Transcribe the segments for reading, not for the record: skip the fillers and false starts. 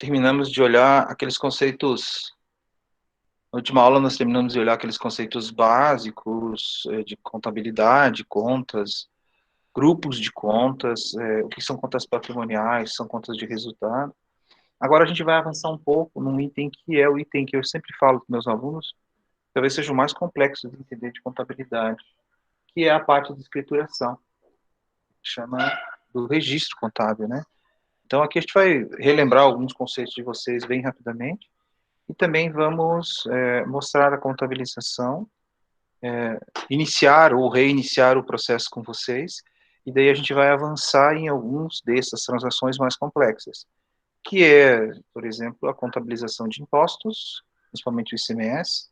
terminamos de olhar aqueles conceitos. Na última aula, nós terminamos de olhar aqueles conceitos básicos de contabilidade, contas, grupos de contas, o que são contas patrimoniais, são contas de resultado. Agora a gente vai avançar um pouco num item que é o item que eu sempre falo para meus alunos, talvez seja o mais complexo de entender de contabilidade, que é a parte de escrituração, que chama do registro contábil, né? Então aqui a gente vai relembrar alguns conceitos de vocês bem rapidamente e também vamos mostrar a contabilização, iniciar ou reiniciar o processo com vocês, e daí a gente vai avançar em alguns dessas transações mais complexas, que é, por exemplo, a contabilização de impostos, principalmente o ICMS.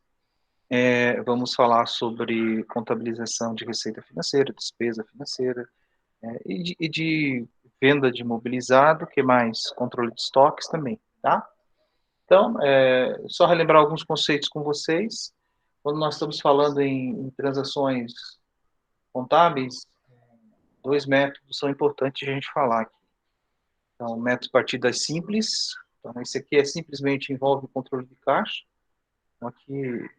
Vamos falar sobre contabilização de receita financeira, despesa financeira, e de venda de imobilizado, que mais? Controle de estoques também, tá? Então, só relembrar alguns conceitos com vocês. Quando nós estamos falando em transações contábeis, dois métodos são importantes a gente falar aqui. Então, método partidas simples. Então, esse aqui simplesmente envolve o controle de caixa. Então, aqui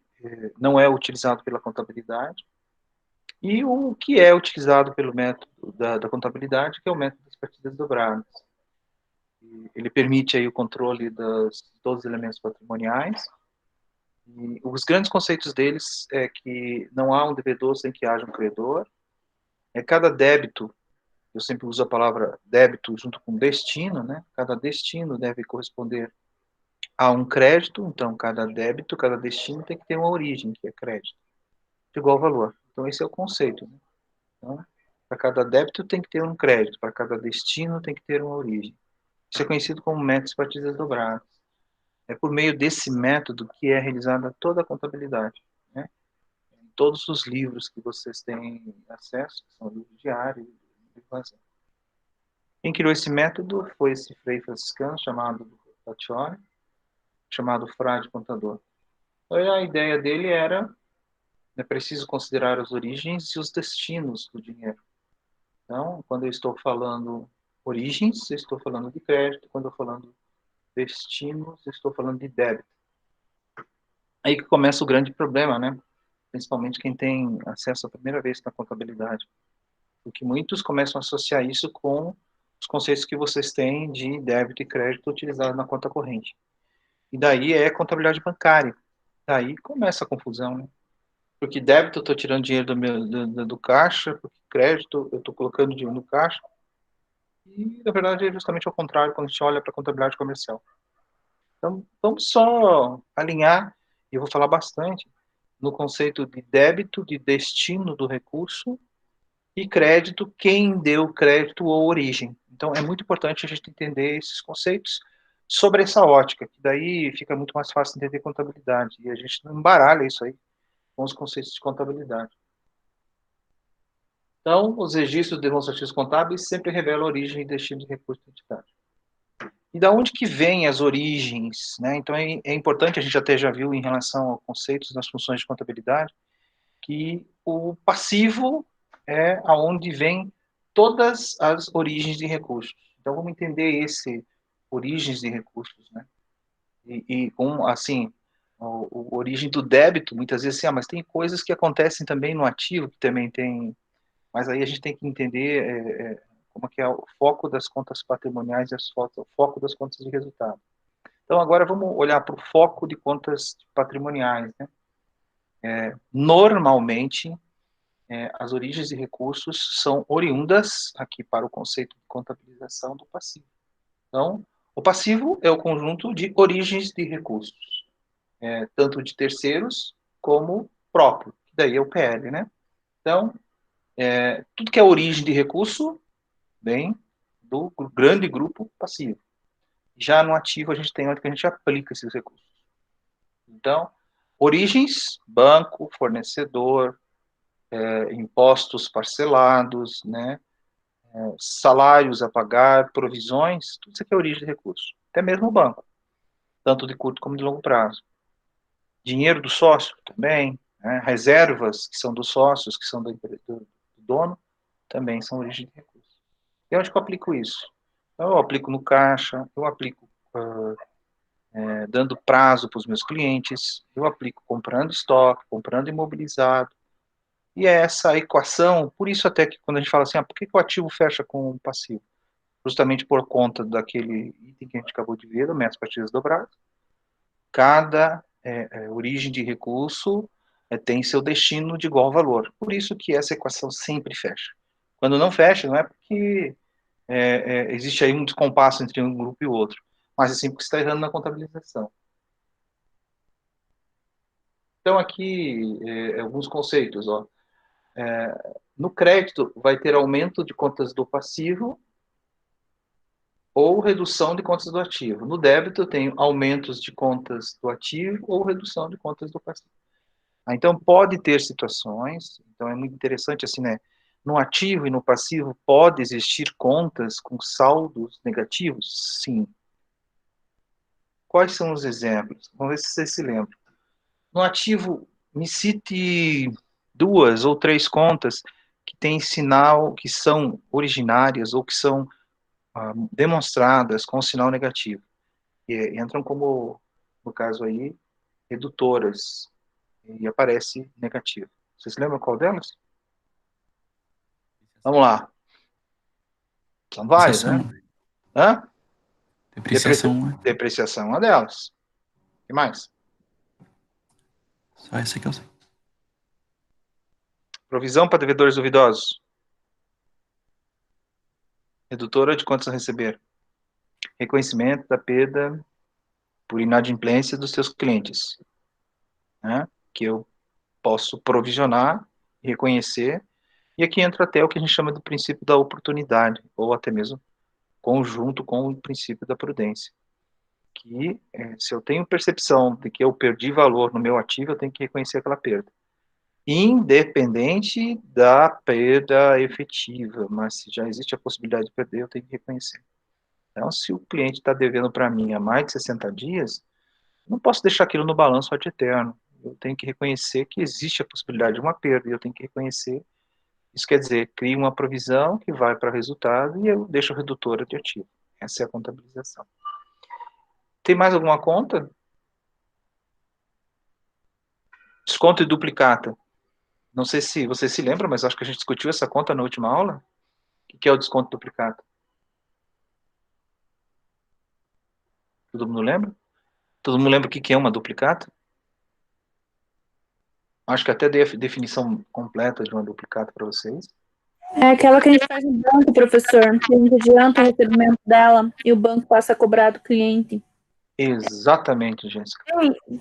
não é utilizado pela contabilidade. E o que é utilizado pelo método da contabilidade, que é o método das partidas dobradas. Ele permite aí o controle de todos os elementos patrimoniais. E os grandes conceitos deles é que não há um devedor sem que haja um credor. Cada débito, eu sempre uso a palavra débito junto com destino, né? Cada destino deve corresponder a um crédito, então cada débito, cada destino tem que ter uma origem, que é crédito, de igual valor. Então esse é o conceito, né? Então, para cada débito tem que ter um crédito, para cada destino tem que ter uma origem. Isso é conhecido como método de partidas dobradas. É por meio desse método que é realizada toda a contabilidade, né? Todos os livros que vocês têm acesso, que são livros diários, quem criou esse método foi esse frei franciscano chamado Pacioli, chamado frade contador. Então, a ideia dele era, é preciso considerar as origens e os destinos do dinheiro. Então, quando eu estou falando origens, eu estou falando de crédito. Quando eu estou falando destinos, eu estou falando de débito. Aí que começa o grande problema, né? Principalmente quem tem acesso à primeira vez na contabilidade. Porque muitos começam a associar isso com os conceitos que vocês têm de débito e crédito utilizado na conta corrente. E daí é contabilidade bancária. Daí começa a confusão, né? Porque débito eu estou tirando dinheiro do caixa, porque crédito eu estou colocando dinheiro no caixa. E, na verdade, é justamente ao contrário quando a gente olha para a contabilidade comercial. Então, vamos só alinhar, e eu vou falar bastante, no conceito de débito, de destino do recurso, e crédito, quem deu crédito ou origem. Então, é muito importante a gente entender esses conceitos sobre essa ótica, que daí fica muito mais fácil entender contabilidade, e a gente não embaralha isso aí com os conceitos de contabilidade. Então, os registros demonstrativos contábeis sempre revelam a origem e destino de recurso da entidade. E da onde que vêm as origens, né? Então, é importante, a gente até já viu em relação aos conceitos das funções de contabilidade, que o passivo é aonde vem todas as origens de recursos. Então, vamos entender esse origens de recursos, né? E com, assim, a origem do débito, muitas vezes, assim, mas tem coisas que acontecem também no ativo, que também tem, mas aí a gente tem que entender como é que é o foco das contas patrimoniais e o foco das contas de resultado. Então, agora vamos olhar para o foco de contas patrimoniais, né? Normalmente, as origens de recursos são oriundas, aqui para o conceito de contabilização do passivo. Então, o passivo é o conjunto de origens de recursos, tanto de terceiros como próprio, que daí é o PL, né? Então, tudo que é origem de recurso vem do grande grupo passivo. Já no ativo, a gente tem onde que a gente aplica esses recursos. Então, origens, banco, fornecedor, impostos parcelados, né? Salários a pagar, provisões, tudo isso aqui é origem de recursos. Até mesmo o banco, tanto de curto como de longo prazo. Dinheiro do sócio também, né? Reservas que são dos sócios, que são do dono, também são origem de recursos. E onde que eu aplico isso? Então, eu aplico no caixa, eu aplico dando prazo para os meus clientes, eu aplico comprando estoque, comprando imobilizado, e é essa equação, por isso até que quando a gente fala assim, por que o ativo fecha com o passivo? Justamente por conta daquele item que a gente acabou de ver, do método partidas dobradas, cada origem de recurso tem seu destino de igual valor. Por isso que essa equação sempre fecha. Quando não fecha, não é porque existe aí um descompasso entre um grupo e o outro, mas é sempre porque você está errando na contabilização. Então, aqui, alguns conceitos. Ó. No crédito, vai ter aumento de contas do passivo ou redução de contas do ativo. No débito, eu tenho aumentos de contas do ativo ou redução de contas do passivo. Então, pode ter situações, então é muito interessante, assim, né? No ativo e no passivo, pode existir contas com saldos negativos? Sim. Quais são os exemplos? Vamos ver se você se lembra. No ativo, me cite 2 ou 3 contas que têm sinal, que são originárias ou que são demonstradas com sinal negativo. E entram como, no caso aí, redutoras, e aparece negativo. Vocês lembram qual delas? Vamos lá. São várias, né? Depreciação. Hã? Depreciação, né? Depreciação é uma delas. O que mais? Só essa que eu sei. Provisão para devedores duvidosos. Redutora de contas a receber. Reconhecimento da perda por inadimplência dos seus clientes. Né? Que eu posso provisionar, reconhecer. E aqui entra até o que a gente chama do princípio da oportunidade, ou até mesmo conjunto com o princípio da prudência. Que se eu tenho percepção de que eu perdi valor no meu ativo, eu tenho que reconhecer aquela perda. Independente da perda efetiva, mas se já existe a possibilidade de perder, eu tenho que reconhecer. Então, se o cliente está devendo para mim há mais de 60 dias, não posso deixar aquilo no balanço ad eterno. Eu tenho que reconhecer que existe a possibilidade de uma perda, e eu tenho que reconhecer. Isso quer dizer, crio uma provisão que vai para resultado e eu deixo a redutora de ativo. Essa é a contabilização. Tem mais alguma conta? Desconto e duplicata. Não sei se você se lembra, mas acho que a gente discutiu essa conta na última aula. O que é o desconto e duplicata? Todo mundo lembra? Todo mundo lembra o que é uma duplicata? Acho que até dei a definição completa de uma duplicata para vocês. É aquela que a gente faz no banco, professor. Que a gente adianta o recebimento dela e o banco passa a cobrar do cliente. Exatamente, Jéssica.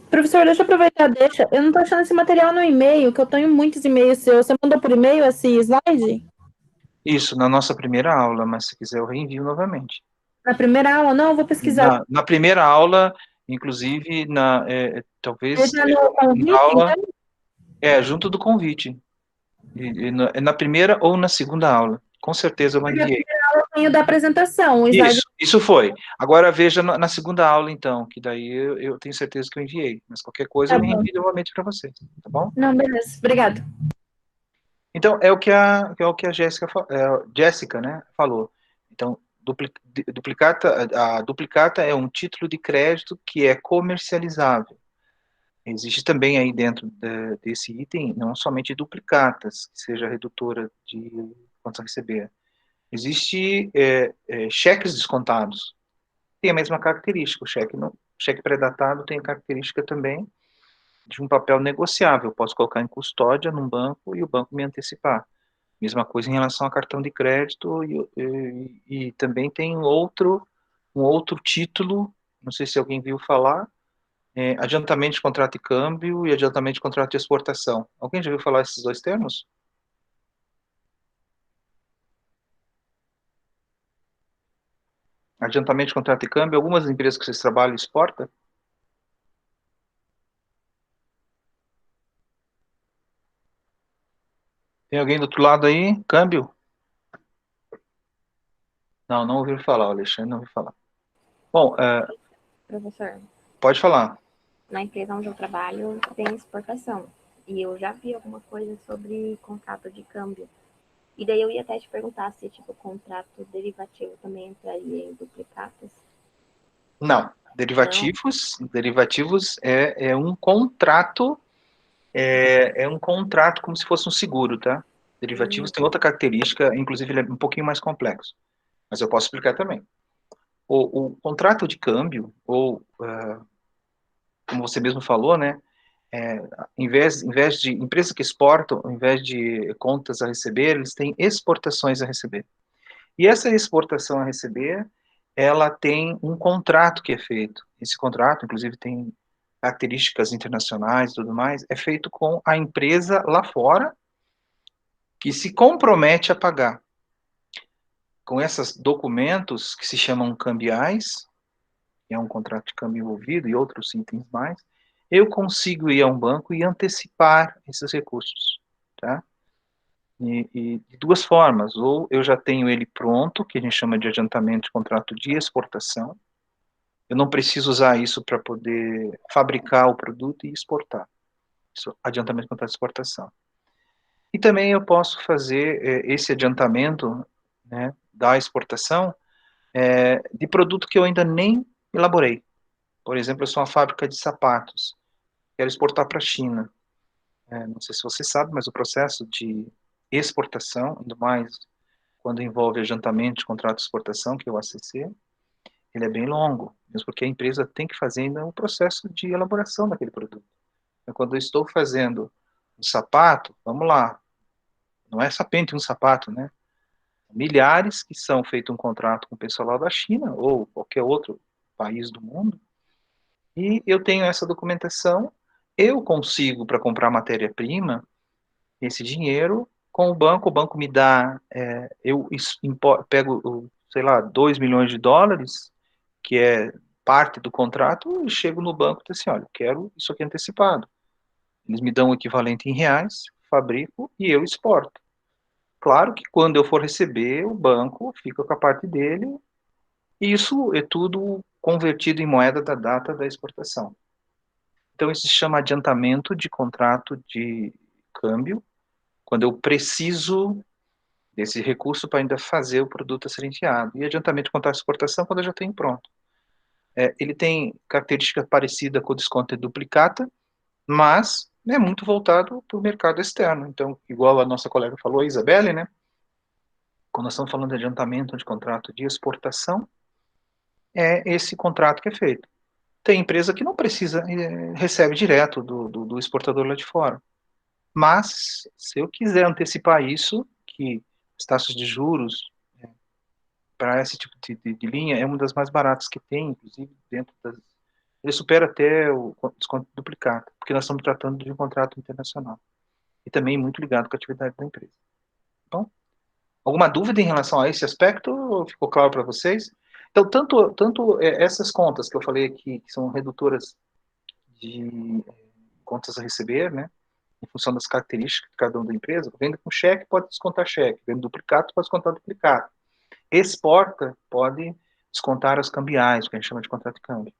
Professor, deixa eu aproveitar, deixa. Eu não tô achando esse material no e-mail, que eu tenho muitos e-mails seus. Você mandou por e-mail esse slide? Isso, na nossa primeira aula, mas se quiser eu reenvio novamente. Na primeira aula? Não, eu vou pesquisar. Na primeira aula, inclusive, talvez Ele tá no na convite, aula, então? junto do convite. Na primeira ou na segunda aula. Com certeza eu Porque a enviei. primeira aula tem o da apresentação, o slide. Isso foi. Agora veja na segunda aula, então, que daí eu tenho certeza que eu enviei. Mas qualquer coisa Tá eu bom. reenvio novamente para vocês, tá bom? Não, beleza. Obrigado. Então, é o que a Jéssica, né, falou. Então, a duplicata é um título de crédito que é comercializável. Existe também aí dentro desse item, não somente duplicatas, que seja redutora de contas a receber. Existe cheques descontados. Tem a mesma característica. O cheque pré-datado tem a característica também de um papel negociável. Eu posso colocar em custódia num banco e o banco me antecipar. Mesma coisa em relação a cartão de crédito e também tem um outro título, não sei se alguém viu falar, adiantamento de contrato de câmbio e adiantamento de contrato de exportação. Alguém já viu falar esses dois termos? Adiantamento de contrato de câmbio, algumas empresas que vocês trabalham exportam? Tem alguém do outro lado aí? Câmbio? Não, não ouviu falar, o Alexandre não ouviu falar. Bom, Professor, pode falar. na empresa onde eu trabalho tem exportação. E eu já vi alguma coisa sobre contrato de câmbio. E daí eu ia até te perguntar se, tipo, contrato derivativo também entraria em duplicatas. Não. Derivativos é um contrato, é um contrato como se fosse um seguro, tá? Derivativos tem outra característica, inclusive ele é um pouquinho mais complexo, mas eu posso explicar também. O contrato de câmbio, ou, como você mesmo falou, né, em vez de empresas que exportam, em vez de contas a receber, eles têm exportações a receber. E essa exportação a receber, ela tem um contrato que é feito. Esse contrato, inclusive, tem características internacionais e tudo mais, é feito com a empresa lá fora, que se compromete a pagar. Com esses documentos que se chamam cambiais, que é um contrato de câmbio envolvido e outros itens mais, eu consigo ir a um banco e antecipar esses recursos, tá? E de duas formas, ou eu já tenho ele pronto, que a gente chama de adiantamento de contrato de exportação, eu não preciso usar isso para poder fabricar o produto e exportar, isso, adiantamento de contrato de exportação. E também eu posso fazer esse adiantamento, né, da exportação de produto que eu ainda nem elaborei. Por exemplo, eu sou uma fábrica de sapatos, quero exportar para a China. Não sei se você sabe, mas o processo de exportação, ainda mais quando envolve adiantamento de contrato de exportação, que é o ACC, ele é bem longo, mesmo porque a empresa tem que fazer ainda o processo de elaboração daquele produto. Então, quando eu estou fazendo um sapato, vamos lá, não é somente um sapato, né? Milhares que são feito um contrato com o pessoal lá da China ou qualquer outro país do mundo, e eu tenho essa documentação, eu consigo, para comprar matéria-prima, esse dinheiro com o banco me dá, eu pego, sei lá, 2 milhões de dólares, que é parte do contrato, e chego no banco e digo assim, olha, eu quero isso aqui antecipado. Eles me dão o equivalente em reais, fabrico e eu exporto. Claro que quando eu for receber, o banco fica com a parte dele, e isso é tudo convertido em moeda da data da exportação. Então, isso se chama adiantamento de contrato de câmbio, quando eu preciso desse recurso para ainda fazer o produto a ser enviado. E adiantamento de contrato de exportação, quando eu já tenho pronto. Ele tem característica parecida com o desconto de duplicata, mas é muito voltado para o mercado externo. Então, igual a nossa colega falou, a Isabelle, né? Quando nós estamos falando de adiantamento de contrato de exportação, é esse contrato que é feito. Tem empresa que não precisa, recebe direto do exportador lá de fora. Mas, se eu quiser antecipar isso, que as taxas de juros para esse tipo de linha é uma das mais baratas que tem, inclusive dentro das... Ele supera até o desconto duplicado, porque nós estamos tratando de um contrato internacional. E também muito ligado com a atividade da empresa. Bom, alguma dúvida em relação a esse aspecto? Ficou claro para vocês? Então, tanto essas contas que eu falei aqui, que são redutoras de contas a receber, né, em função das características de cada uma da empresa, venda com cheque pode descontar cheque, venda duplicado pode descontar duplicado. Exporta pode descontar as cambiais, que a gente chama de contrato de câmbio.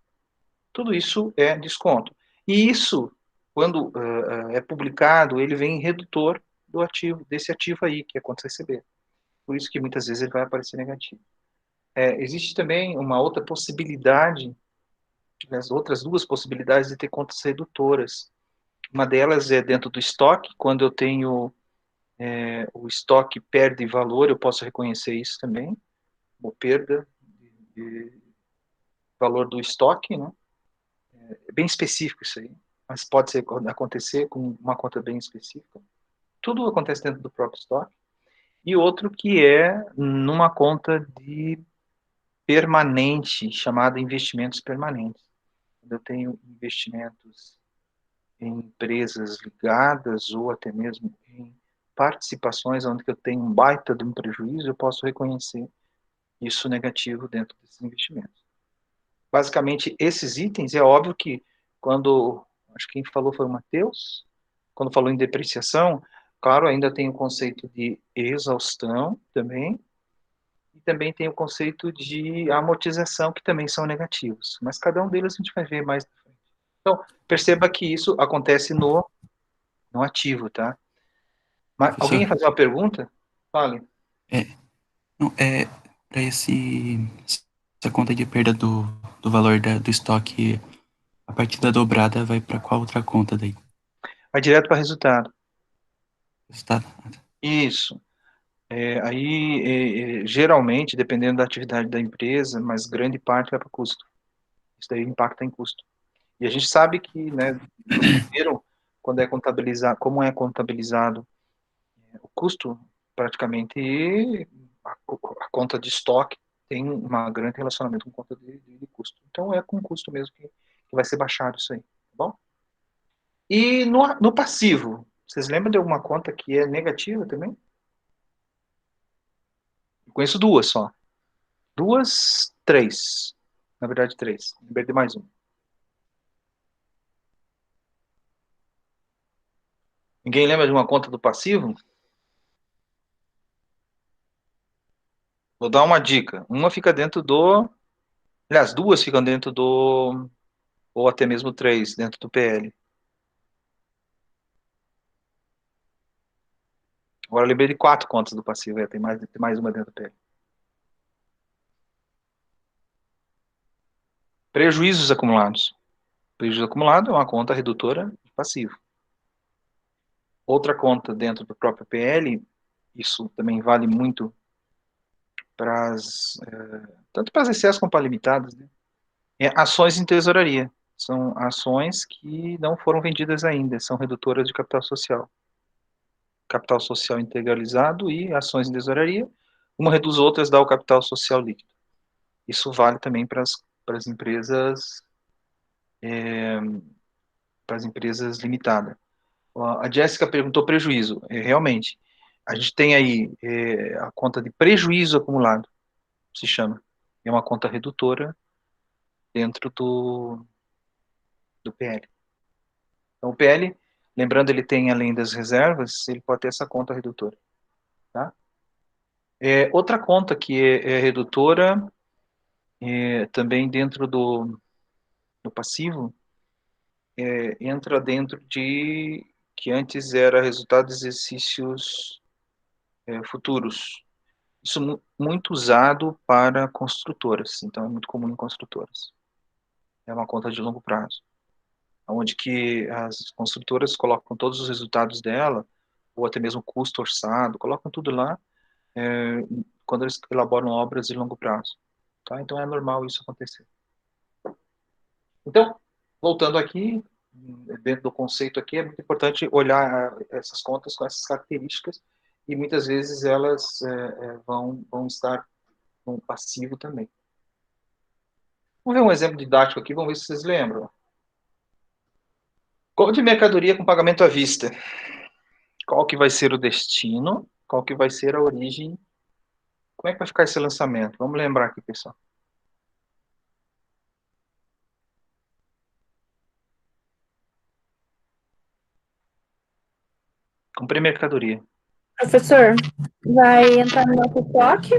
Tudo isso é desconto. E isso, quando é publicado, ele vem redutor do ativo, desse ativo aí, que é conta receber. Por isso que muitas vezes ele vai aparecer negativo. Existe também uma outra possibilidade, as outras duas possibilidades de ter contas redutoras. Uma delas é dentro do estoque, quando eu tenho o estoque perde valor, eu posso reconhecer isso também, como perda de valor do estoque, né? É bem específico isso aí, mas pode acontecer com uma conta bem específica. Tudo acontece dentro do próprio estoque. E outro que é numa conta de permanente, chamada investimentos permanentes. Quando eu tenho investimentos em empresas ligadas ou até mesmo em participações onde eu tenho um baita de um prejuízo, eu posso reconhecer isso negativo dentro desses investimentos. Basicamente, esses itens, é óbvio que quando, acho que quem falou foi o Matheus, quando falou em depreciação, claro, ainda tem o conceito de exaustão também, e também tem o conceito de amortização, que também são negativos, mas cada um deles a gente vai ver mais na frente. Então, perceba que isso acontece no ativo, tá? Mas, alguém ia fazer uma pergunta? Fale. Não, para esse Essa conta de perda do valor do estoque, a partir da dobrada, vai para qual outra conta daí? Vai direto para resultado. Resultado? Isso. Aí, geralmente, dependendo da atividade da empresa, mas grande parte vai para custo. Isso daí impacta em custo. E a gente sabe que, né, primeiro, quando é contabilizado, como é contabilizado o custo, praticamente a conta de estoque tem um grande relacionamento com conta de custo. Então é com custo mesmo que vai ser baixado isso aí, tá bom? E no passivo, vocês lembram de alguma conta que é negativa também? Eu conheço duas só. Duas, três. Na verdade, três. Lembrei de mais um. Ninguém lembra de uma conta do passivo? Vou dar uma dica. Uma fica dentro do... Aliás, duas ficam dentro do... Ou até mesmo três, dentro do PL. Agora eu lembrei de quatro contas do passivo. Tem mais uma dentro do PL. Prejuízos acumulados. Prejuízo acumulado é uma conta redutora de passivo. Outra conta dentro do próprio PL, isso também vale muito para tanto para as excessos como para limitadas, né? Ações em tesouraria. São ações que não foram vendidas ainda, são redutoras de capital social. Capital social integralizado e ações em tesouraria. Uma reduz outras, dá o capital social líquido. Isso vale também para as empresas, limitadas. A Jéssica perguntou prejuízo. Realmente, a gente tem aí a conta de prejuízo acumulado, se chama. É uma conta redutora dentro do PL. Então, o PL, lembrando, ele tem, além das reservas, ele pode ter essa conta redutora. Tá? Outra conta que é redutora, também dentro do passivo, entra dentro de que antes era resultado de exercícios futuros. Isso muito usado para construtoras, então é muito comum em construtoras. É uma conta de longo prazo, onde que as construtoras colocam todos os resultados dela, ou até mesmo custo orçado, colocam tudo lá, quando eles elaboram obras de longo prazo. Tá? Então é normal isso acontecer. Então, voltando aqui, dentro do conceito aqui, é muito importante olhar essas contas com essas características, e muitas vezes elas vão estar no passivo também. Vamos ver um exemplo didático aqui, vamos ver se vocês lembram. Compra de mercadoria com pagamento à vista. Qual que vai ser o destino? Qual que vai ser a origem? Como é que vai ficar esse lançamento? Vamos lembrar aqui, pessoal. Comprei mercadoria. Professor, vai entrar no nosso estoque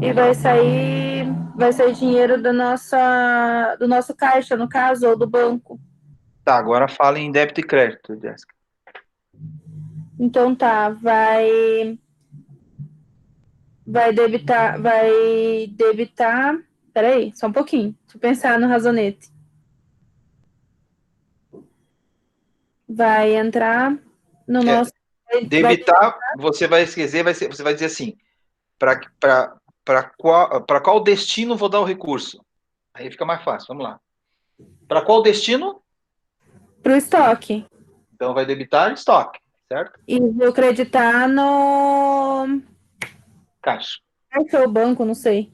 e vai sair dinheiro do nosso caixa, no caso, ou do banco. Tá, agora fala em débito e crédito, Jéssica. Então tá, vai debitar, peraí, só um pouquinho, deixa eu pensar no razonete. Vai entrar no nosso... Debitar, você vai esquecer, você vai dizer assim, para qual destino vou dar o recurso? Aí fica mais fácil, vamos lá. Para qual destino? Para o estoque. Então vai debitar estoque, certo? E vou creditar no... Caixa. Caixa ou banco, não sei.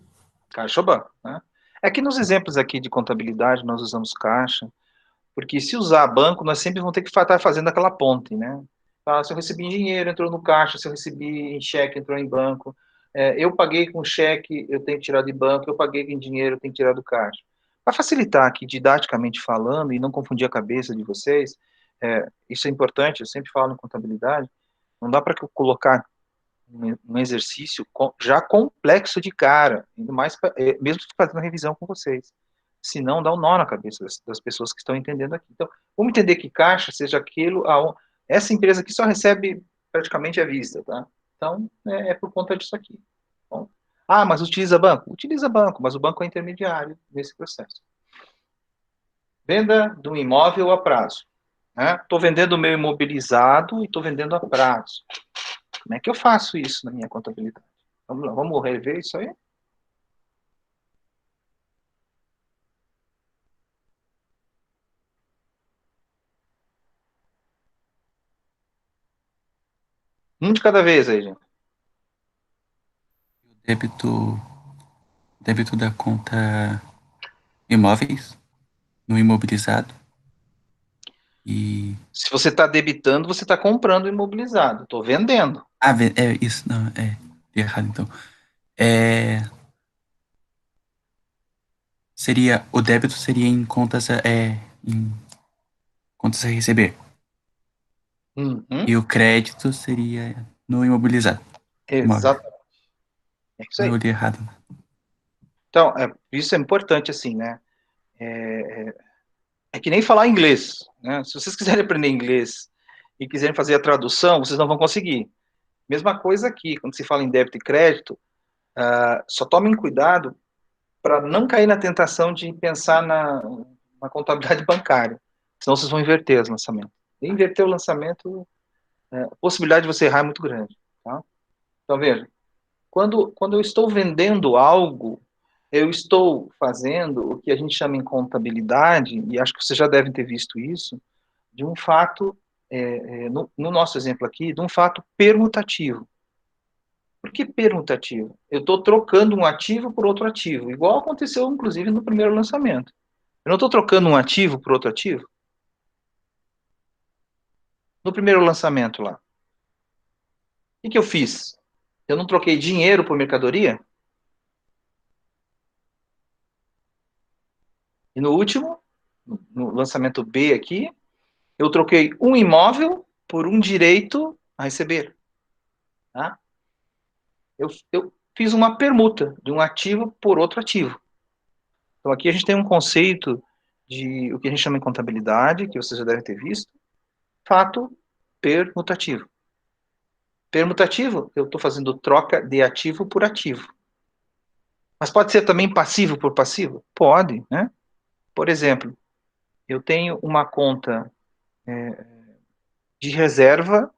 Caixa ou banco, né? É que nos exemplos aqui de contabilidade nós usamos caixa, porque se usar banco, nós sempre vamos ter que estar fazendo aquela ponte, né? Ah, se eu recebi em dinheiro, entrou no caixa, se eu recebi em cheque, entrou em banco. Eu paguei com cheque, eu tenho que tirar de banco, eu paguei em dinheiro, eu tenho que tirar do caixa. Para facilitar aqui, didaticamente falando, e não confundir a cabeça de vocês, isso é importante, eu sempre falo em contabilidade, não dá para colocar um exercício já complexo de cara, ainda mais mesmo fazendo a revisão com vocês. Senão dá um nó na cabeça das pessoas que estão entendendo aqui. Então, vamos entender que caixa seja aquilo, essa empresa aqui só recebe praticamente à vista, tá? Então, por conta disso aqui. Bom, Ah, mas utiliza banco? Utiliza banco, mas o banco é intermediário nesse processo. Venda do imóvel a prazo. Estou vendendo o meu imobilizado e estou vendendo a prazo. Como é que eu faço isso na minha contabilidade? Vamos lá, vamos rever isso aí? Um de cada vez aí, gente. Débito da conta imóveis no imobilizado e... Se você está debitando, você está comprando imobilizado. Estou vendendo. Ah, é isso, não, errado então. O débito seria em contas a receber. Uhum. E o crédito seria no imobilizado. Imóvel. Exatamente. É isso Eu aí. olhei errado. Então, isso é importante, assim, né? É que nem falar inglês, né? Se vocês quiserem aprender inglês e quiserem fazer a tradução, vocês não vão conseguir. Mesma coisa aqui, quando se fala em débito e crédito, só tomem cuidado para não cair na tentação de pensar na contabilidade bancária, senão vocês vão inverter os lançamentos. E inverter o lançamento, a possibilidade de você errar é muito grande. Tá? Então, veja, quando eu estou vendendo algo, eu estou fazendo o que a gente chama em contabilidade, e acho que vocês já devem ter visto isso, de um fato, no nosso exemplo aqui, de um fato permutativo. Por que permutativo? Eu estou trocando um ativo por outro ativo, igual aconteceu, inclusive, no primeiro lançamento. Eu não estou trocando um ativo por outro ativo? No primeiro lançamento lá, o que eu fiz? Eu não troquei dinheiro por mercadoria? E no último, no lançamento B aqui, eu troquei um imóvel por um direito a receber. Tá? Eu fiz uma permuta de um ativo por outro ativo. Então aqui a gente tem um conceito de o que a gente chama em contabilidade, que vocês já devem ter visto, fato permutativo. Permutativo, eu estou fazendo troca de ativo por ativo. Mas pode ser também passivo por passivo? Pode, né? Por exemplo, eu tenho uma conta de reserva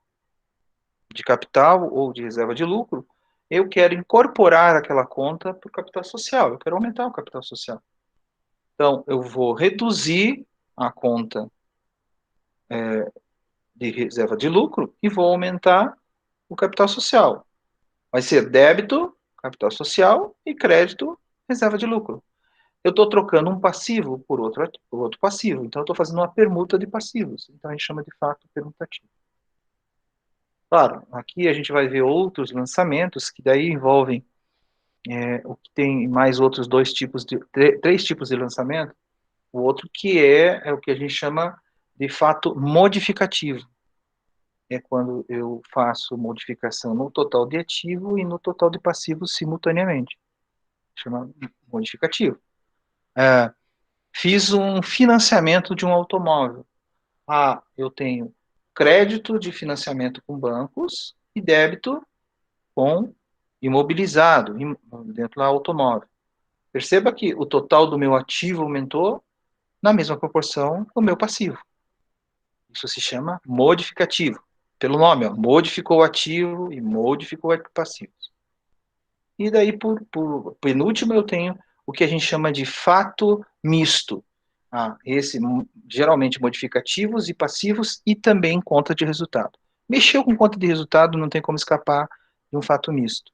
de capital ou de reserva de lucro, eu quero incorporar aquela conta para o capital social, eu quero aumentar o capital social. Então, eu vou reduzir a conta de reserva de lucro e vou aumentar o capital social. Vai ser débito, capital social, e crédito, reserva de lucro. Eu estou trocando um passivo por outro passivo. Então, eu estou fazendo uma permuta de passivos. Então, a gente chama de fato permutativo. Claro, aqui a gente vai ver outros lançamentos que daí envolvem o que tem mais outros três tipos de lançamento. O outro que é o que a gente chama de fato modificativo. É quando eu faço modificação no total de ativo e no total de passivos simultaneamente. Chama modificativo. Fiz um financiamento de um automóvel. Eu tenho crédito de financiamento com bancos e débito com imobilizado, dentro do automóvel. Perceba que o total do meu ativo aumentou na mesma proporção do meu passivo. Isso se chama modificativo. Pelo nome, modificou o ativo e modificou o passivo. E daí, por penúltimo, eu tenho o que a gente chama de fato misto. Esse, geralmente, modificativos e passivos e também conta de resultado. Mexeu com conta de resultado, não tem como escapar de um fato misto.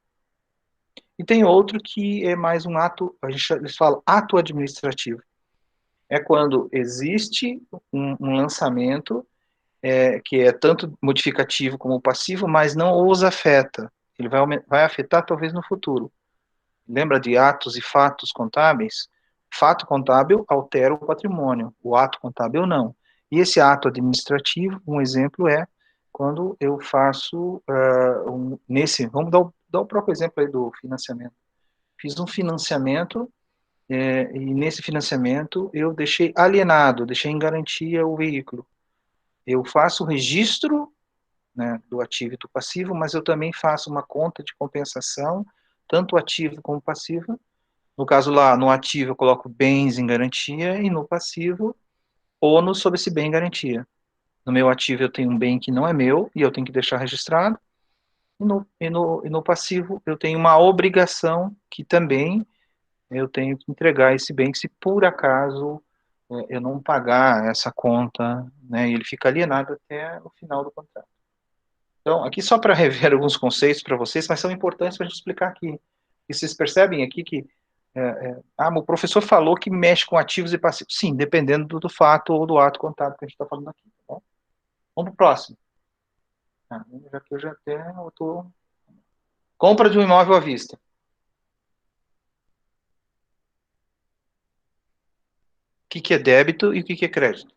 E tem outro que é mais um ato, eles falam ato administrativo. É quando existe um lançamento que é tanto modificativo como passivo, mas não os afeta. Ele vai afetar talvez no futuro. Lembra de atos e fatos contábeis? Fato contábil altera o patrimônio, o ato contábil não. E esse ato administrativo, um exemplo é quando eu faço vamos dar o próprio exemplo aí do financiamento. Fiz um financiamento e nesse financiamento eu deixei alienado, deixei em garantia o veículo. Eu faço o registro, né, do ativo e do passivo, mas eu também faço uma conta de compensação, tanto ativo como passivo. No caso lá, no ativo eu coloco bens em garantia e no passivo, ônus sobre esse bem em garantia. No meu ativo eu tenho um bem que não é meu e eu tenho que deixar registrado. E no passivo eu tenho uma obrigação que também eu tenho que entregar esse bem se por acaso eu não pagar essa conta, né, e ele fica alienado até o final do contrato. Então, aqui só para rever alguns conceitos para vocês, mas são importantes para a gente explicar aqui. E vocês percebem aqui que o professor falou que mexe com ativos e passivos. Sim, dependendo do fato ou do ato contábil que a gente está falando aqui. Tá bom? Vamos para o próximo. Já que eu já até estou... Compra de um imóvel à vista. O que é débito e o que é crédito?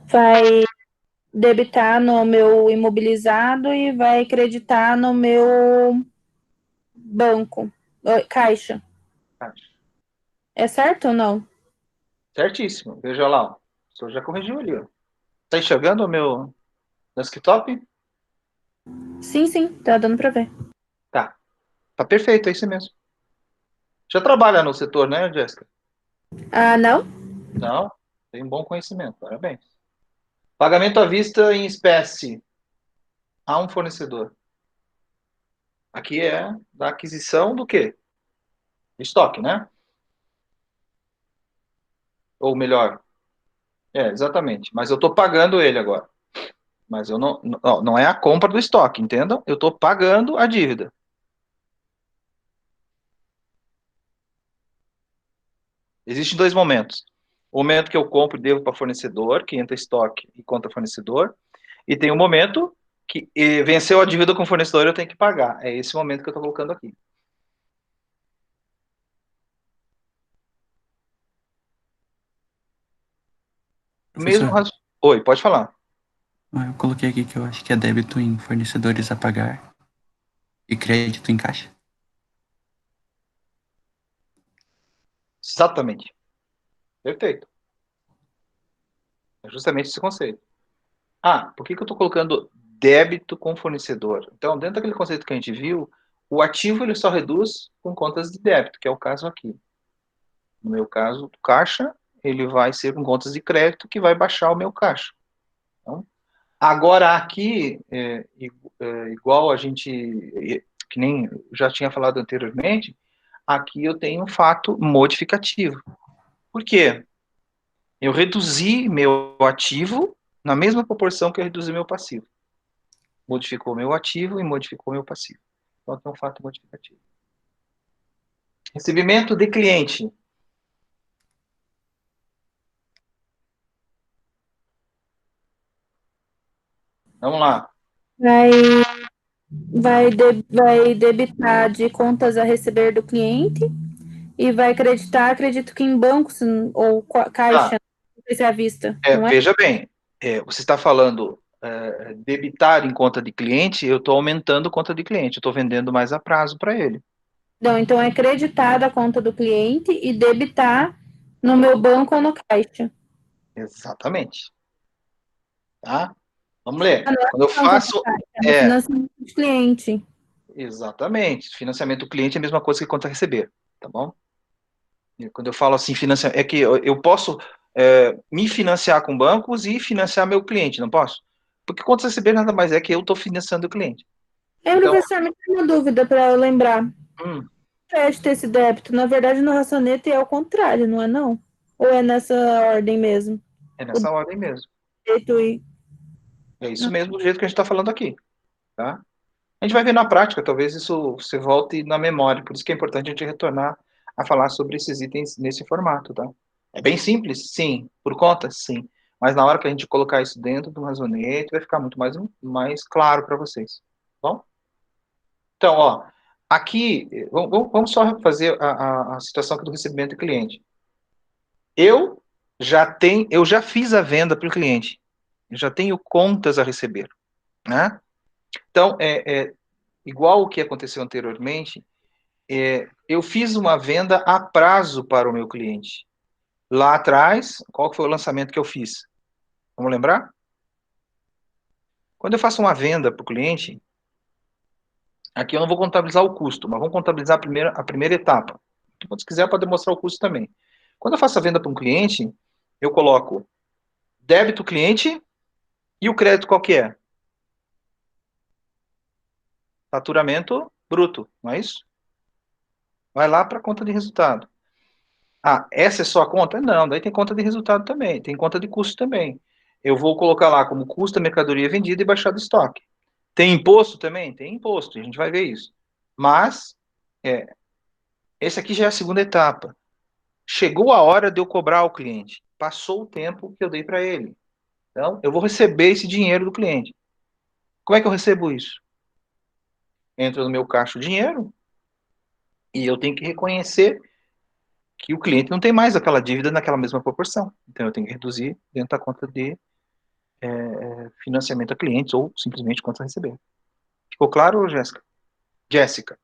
Vai debitar no meu imobilizado e vai creditar no meu banco, caixa. É certo ou não? Certíssimo. Veja lá. O senhor já corrigiu ali. Está enxergando o meu desktop? Sim, tá dando para ver. Tá. Tá perfeito, é isso mesmo. Já trabalha no setor, né, Jéssica? Ah, não? Não? Tem um bom conhecimento. Parabéns. Pagamento à vista em espécie a um fornecedor. Aqui é da aquisição do quê? Estoque, né? Ou melhor, exatamente. Mas eu estou pagando ele agora. Mas eu não é a compra do estoque, entendam? Eu estou pagando a dívida. Existem dois momentos. O momento que eu compro e devo para fornecedor, que entra estoque e conta fornecedor. E tem um momento que venceu a dívida com o fornecedor, eu tenho que pagar. É esse momento que eu estou colocando aqui. Mesmo Professor, Oi, pode falar. eu coloquei aqui que eu acho que é débito em fornecedores a pagar e crédito em caixa. Exatamente. Perfeito. É justamente esse conceito. Por que eu estou colocando débito com fornecedor? Então, dentro daquele conceito que a gente viu, o ativo ele só reduz com contas de débito, que é o caso aqui. No meu caso, do caixa, ele vai ser com contas de crédito, que vai baixar o meu caixa. Então, agora, aqui, igual a gente, que nem já tinha falado anteriormente, aqui eu tenho um fato modificativo. Por quê? Eu reduzi meu ativo na mesma proporção que eu reduzi meu passivo. Modificou meu ativo e modificou meu passivo. Então, é um fato modificativo. Recebimento de cliente. Vamos lá. Vai debitar de contas a receber do cliente e vai creditar, acredito que em bancos ou caixa, não sei se é à vista, não é? Veja bem, você está falando debitar em conta de cliente, eu estou aumentando conta de cliente, eu estou vendendo mais a prazo para ele. Não, então é creditar da conta do cliente e debitar no meu banco ou no caixa. Exatamente. Tá? Vamos ler. Não é Quando eu conta do faço. caixa, é financiamento de cliente. Exatamente. Financiamento do cliente é a mesma coisa que conta a receber. Tá bom? E quando eu falo assim, financiamento, é que eu posso me financiar com bancos e financiar meu cliente, não posso? Porque conta a receber nada mais é que eu estou financiando o cliente. Então, Professor, me tem uma dúvida para eu lembrar. Crédito esse débito, na verdade, no racionete é ao contrário, não é não? Ou é nessa ordem mesmo? é nessa ordem mesmo. Débito e... É isso mesmo, do jeito que a gente está falando aqui. Tá? A gente vai ver na prática, talvez isso você volte na memória, por isso que é importante a gente retornar a falar sobre esses itens nesse formato, tá? É bem simples? Sim. Por conta? Sim. Mas na hora que a gente colocar isso dentro do razonete, vai ficar muito mais claro para vocês. Tá bom? Então, ó, aqui, vamos só fazer a situação aqui do recebimento do cliente. Eu já fiz a venda para o cliente. Eu já tenho contas a receber, né? Então, igual o que aconteceu anteriormente, eu fiz uma venda a prazo para o meu cliente. Lá atrás, qual foi o lançamento que eu fiz? Vamos lembrar? Quando eu faço uma venda para o cliente, aqui eu não vou contabilizar o custo, mas vamos contabilizar a primeira etapa. Se quiser, pode mostrar o custo também. Quando eu faço a venda para um cliente, eu coloco débito cliente e o crédito qual que é? Faturamento bruto, não é isso? Vai lá para a conta de resultado. Ah, essa é só a conta? Não, daí tem conta de resultado também, tem conta de custo também. Eu vou colocar lá como custo da mercadoria vendida e baixar do estoque. Tem imposto também? Tem imposto, a gente vai ver isso. Mas, esse aqui já é a segunda etapa. Chegou a hora de eu cobrar ao cliente. Passou o tempo que eu dei para ele. Então, eu vou receber esse dinheiro do cliente. Como é que eu recebo isso? Entra no meu caixa o dinheiro e eu tenho que reconhecer que o cliente não tem mais aquela dívida naquela mesma proporção. Então, eu tenho que reduzir dentro da conta de financiamento a clientes ou simplesmente quanto a receber. Ficou claro, Jéssica? Jéssica.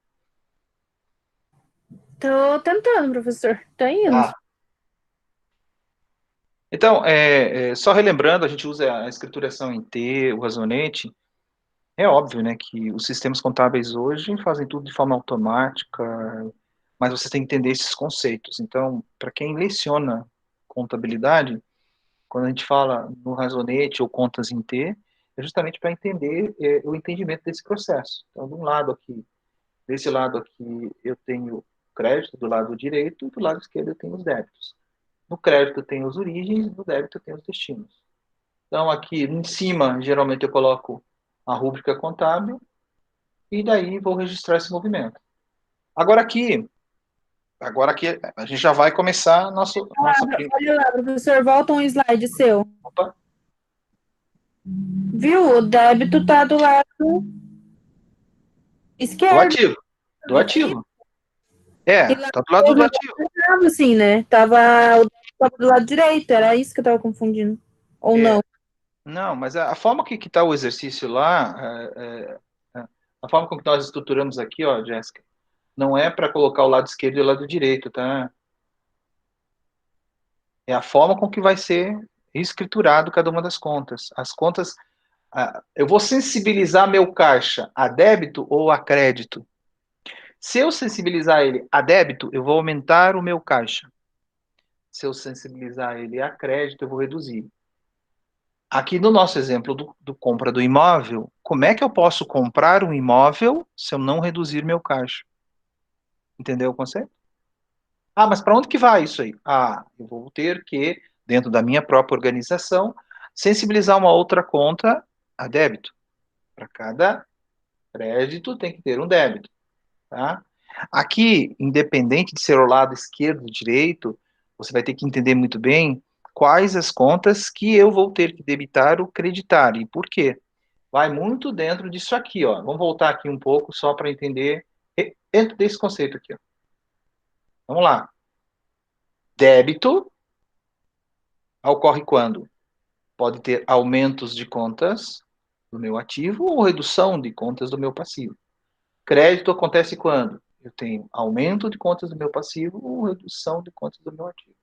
Tô tentando, professor. Tá indo. Tá. Então, só relembrando, a gente usa a escrituração em T, o razonete. É óbvio, né, que os sistemas contábeis hoje fazem tudo de forma automática, mas você tem que entender esses conceitos. Então, para quem leciona contabilidade, quando a gente fala no razonete ou contas em T, é justamente para entender o entendimento desse processo. Então, de um lado aqui, desse lado aqui, eu tenho crédito do lado direito e do lado esquerdo eu tenho os débitos. No crédito eu tenho as origens, no débito eu tenho os destinos. Então, aqui em cima, geralmente eu coloco a rúbrica contábil e daí vou registrar esse movimento. Agora aqui a gente já vai começar nossa Olha lá, professor, volta um slide seu. Opa. Viu? O débito tá do lado Do esquerdo. ativo. Do ativo. Tá do lado do ativo. Tava assim, né? O débito tava do lado direito, era isso que eu tava confundindo. Ou não? Não, mas a forma que está o exercício lá, a forma como que nós estruturamos aqui, ó, Jéssica, não é para colocar o lado esquerdo e o lado direito, tá? É a forma com que vai ser escriturado cada uma das contas. As contas, eu vou sensibilizar meu caixa a débito ou a crédito. Se eu sensibilizar ele a débito, eu vou aumentar o meu caixa. Se eu sensibilizar ele a crédito, eu vou reduzir. Aqui no nosso exemplo do compra do imóvel, como é que eu posso comprar um imóvel se eu não reduzir meu caixa? Entendeu o conceito? Ah, mas para onde que vai isso aí? Ah, eu vou ter que, dentro da minha própria organização, sensibilizar uma outra conta a débito. Para cada crédito tem que ter um débito, tá? Aqui, independente de ser o lado esquerdo ou direito, você vai ter que entender muito bem quais as contas que eu vou ter que debitar ou creditar e por quê. Vai muito dentro disso aqui, ó. Vamos voltar aqui um pouco só para entender dentro desse conceito aqui, ó. Vamos lá. Débito ocorre quando? Pode ter aumentos de contas do meu ativo ou redução de contas do meu passivo. Crédito acontece quando? Eu tenho aumento de contas do meu passivo ou redução de contas do meu ativo.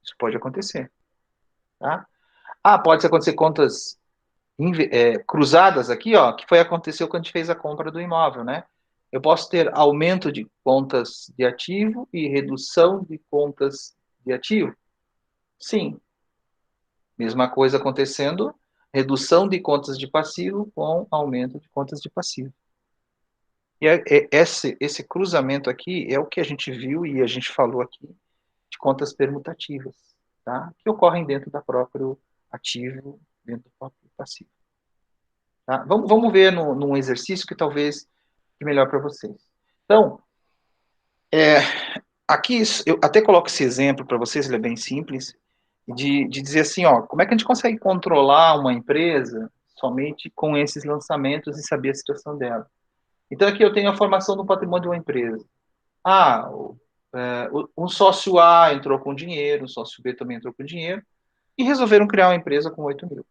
Isso pode acontecer, tá? Ah, pode acontecer contas cruzadas aqui, ó, que aconteceu quando a gente fez a compra do imóvel, né? Eu posso ter aumento de contas de ativo e redução de contas de ativo? Sim. Mesma coisa acontecendo, redução de contas de passivo com aumento de contas de passivo. E esse cruzamento aqui é o que a gente viu e a gente falou aqui de contas permutativas, tá? Que ocorrem dentro da próprio ativo, dentro do próprio passivo. Tá? Vamos ver num exercício que talvez fique melhor para vocês. Então, aqui eu até coloco esse exemplo para vocês, ele é bem simples, de dizer assim, ó, como é que a gente consegue controlar uma empresa somente com esses lançamentos e saber a situação dela. Então, aqui eu tenho a formação do patrimônio de uma empresa. Ah, um sócio A entrou com dinheiro, um sócio B também entrou com dinheiro, e resolveram criar uma empresa com 8 mil.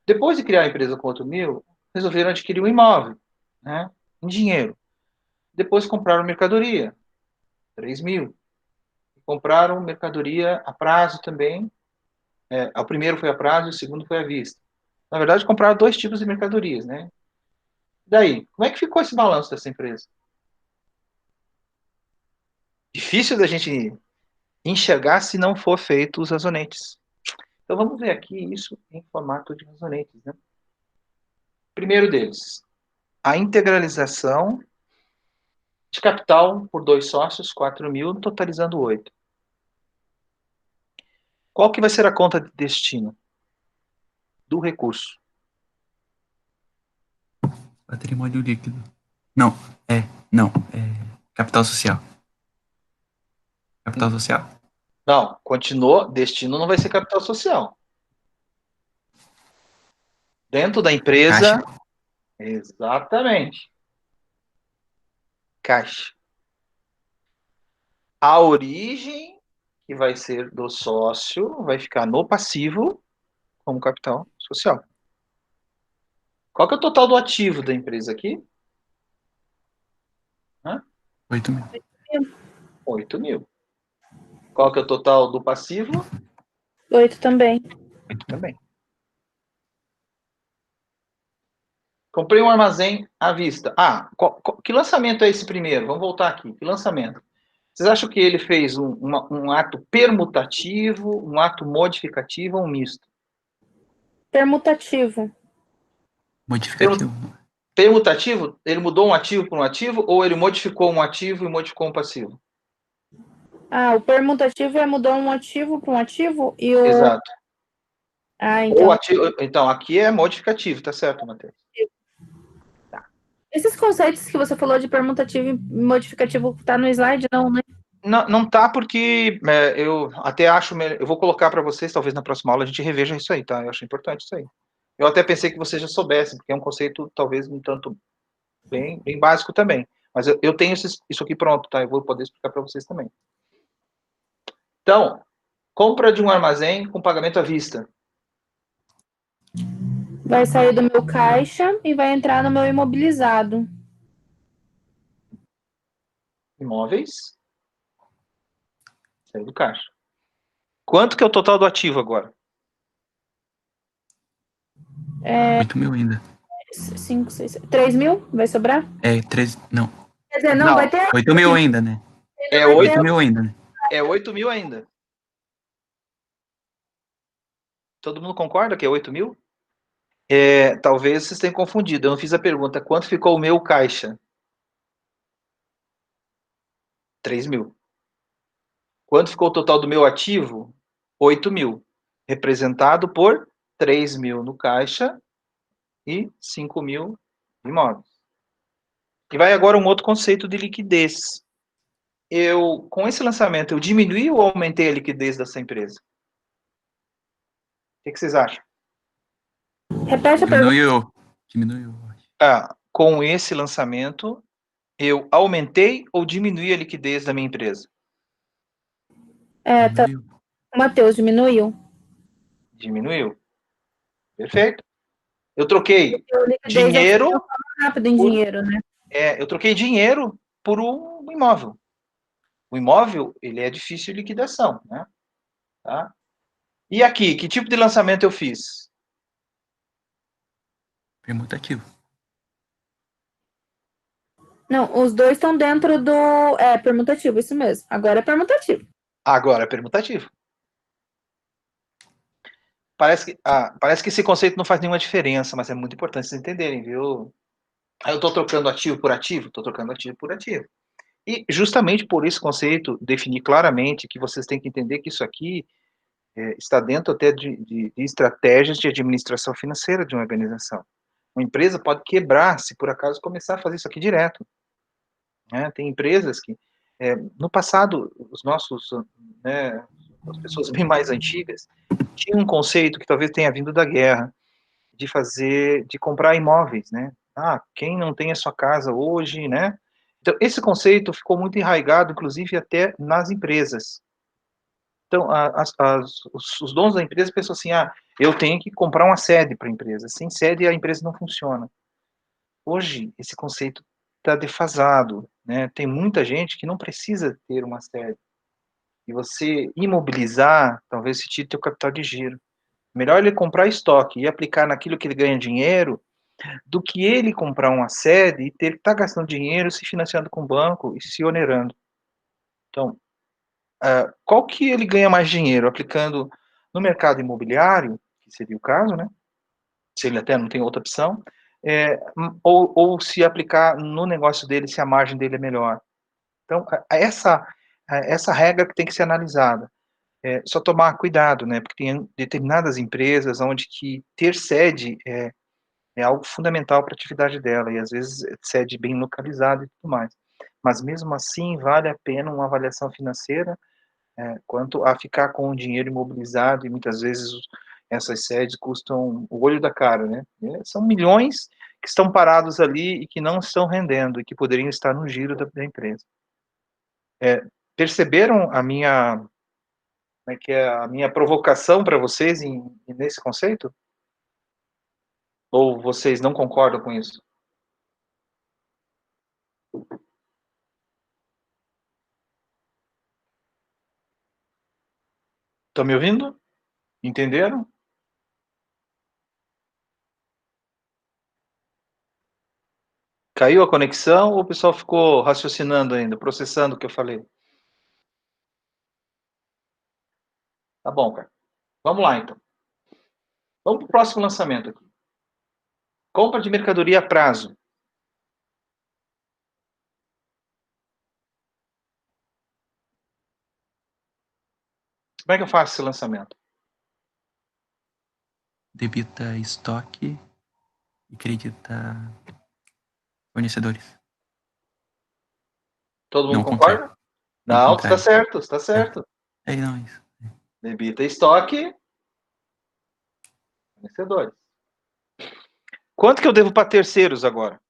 Depois de criar a empresa com 8 mil, resolveram adquirir um imóvel, né, em dinheiro. Depois compraram mercadoria, 3 mil. Compraram mercadoria a prazo também. O primeiro foi a prazo e o segundo foi à vista. Na verdade, compraram 2 tipos de mercadorias, né? Daí, como é que ficou esse balanço dessa empresa? Difícil da gente enxergar se não for feito os razonetes. Então, vamos ver aqui isso em formato de razonetes, né? Primeiro deles, a integralização de capital por 2 sócios, 4.000, totalizando 8. Qual que vai ser a conta de destino do recurso? Patrimônio líquido. Não, capital social. Capital social. Não, continuou, destino não vai ser capital social. Dentro da empresa, Caixa. exatamente. Caixa. A origem, que vai ser do sócio, vai ficar no passivo como capital social. Qual que é o total do ativo da empresa aqui? 8.000. 8.000. Qual que é o total do passivo? 8 também. 8 também. Comprei um armazém à vista. Que lançamento é esse primeiro? Vamos voltar aqui. Que lançamento? Vocês acham que ele fez um ato permutativo, um ato modificativo ou um misto? Permutativo. Modificativo. Permutativo, ele mudou um ativo por um ativo ou ele modificou um ativo e modificou um passivo? O permutativo é mudar um ativo para um ativo e o... Exato. Então. Então, aqui é modificativo, tá certo, Matheus? Esses conceitos que você falou de permutativo e modificativo tá no slide, não, né? Não tá porque eu até acho, eu vou colocar para vocês, talvez na próxima aula a gente reveja isso aí, tá? Eu acho importante isso aí. Eu até pensei que vocês já soubessem, porque é um conceito talvez um tanto bem básico também. Mas eu tenho isso aqui pronto, tá? Eu vou poder explicar para vocês também. Então, compra de um armazém com pagamento à vista. Vai sair do meu caixa e vai entrar no meu imobilizado. Imóveis. Saiu do caixa. Quanto que é o total do ativo agora? 8.000 ainda. 5, 6, 3.000? Vai sobrar? 3. Não. Quer dizer, não, Não. vai ter... 8.000 ainda, né? É 8.000 ainda, né? É 8.000 ainda. Todo mundo concorda que é 8.000? Talvez vocês tenham confundido. Eu não fiz a pergunta. Quanto ficou o meu caixa? 3.000. Quanto ficou o total do meu ativo? 8.000. Representado por 3.000 no caixa e 5.000 imóveis. E vai agora um outro conceito de liquidez. Com esse lançamento, eu diminuí ou aumentei a liquidez dessa empresa? O que vocês acham? Repete a pergunta. Diminuiu. Com esse lançamento, eu aumentei ou diminuí a liquidez da minha empresa? Tá. O Matheus diminuiu. Diminuiu. Perfeito. Eu troquei dinheiro rápido em dinheiro, né? Eu troquei dinheiro por um imóvel. O imóvel, ele é difícil de liquidação, né? Tá? E aqui, que tipo de lançamento eu fiz? Permutativo. Não, os dois estão dentro do... permutativo, isso mesmo. Agora é permutativo. Agora é permutativo. Parece que esse conceito não faz nenhuma diferença, mas é muito importante vocês entenderem, viu? Eu estou trocando ativo por ativo? Estou trocando ativo por ativo. E justamente por esse conceito, definir claramente que vocês têm que entender que isso aqui está dentro até de estratégias de administração financeira de uma organização. Uma empresa pode quebrar se por acaso começar a fazer isso aqui direto. Né? Tem empresas que, no passado, as pessoas bem mais antigas, tinham um conceito que talvez tenha vindo da guerra, de comprar imóveis, né? Quem não tem a sua casa hoje, né? Então, esse conceito ficou muito enraizado, inclusive, até nas empresas. Então, os donos da empresa pensam assim, eu tenho que comprar uma sede para a empresa. Sem sede, a empresa não funciona. Hoje, esse conceito está defasado, né? Tem muita gente que não precisa ter uma sede. E você imobilizar, talvez, se tire teu capital de giro. Melhor ele comprar estoque e aplicar naquilo que ele ganha dinheiro, do que ele comprar uma sede e ter que estar gastando dinheiro, se financiando com o banco e se onerando. Então, qual que ele ganha mais dinheiro? Aplicando no mercado imobiliário, que seria o caso, né? Se ele até não tem outra opção, ou se aplicar no negócio dele, se a margem dele é melhor. Então, essa regra que tem que ser analisada. Só tomar cuidado, né? Porque tem determinadas empresas onde que ter sede é algo fundamental para a atividade dela, e às vezes sede bem localizada e tudo mais. Mas mesmo assim, vale a pena uma avaliação financeira quanto a ficar com o dinheiro imobilizado, e muitas vezes essas sedes custam o olho da cara, né? São milhões que estão parados ali e que não estão rendendo, e que poderiam estar no giro da empresa. Perceberam a minha, como é que é, a minha provocação para vocês nesse conceito? Ou vocês não concordam com isso? Estão me ouvindo? Entenderam? Caiu a conexão ou o pessoal ficou raciocinando ainda, processando o que eu falei? Tá bom, cara. Vamos lá, então. Vamos para o próximo lançamento aqui. Compra de mercadoria a prazo. Como é que eu faço esse lançamento? Debita estoque e credita fornecedores. Todo mundo Não concorda? contrário. Não, está certo, está certo. Não, isso. Debita estoque, fornecedores. Quanto que eu devo para terceiros agora?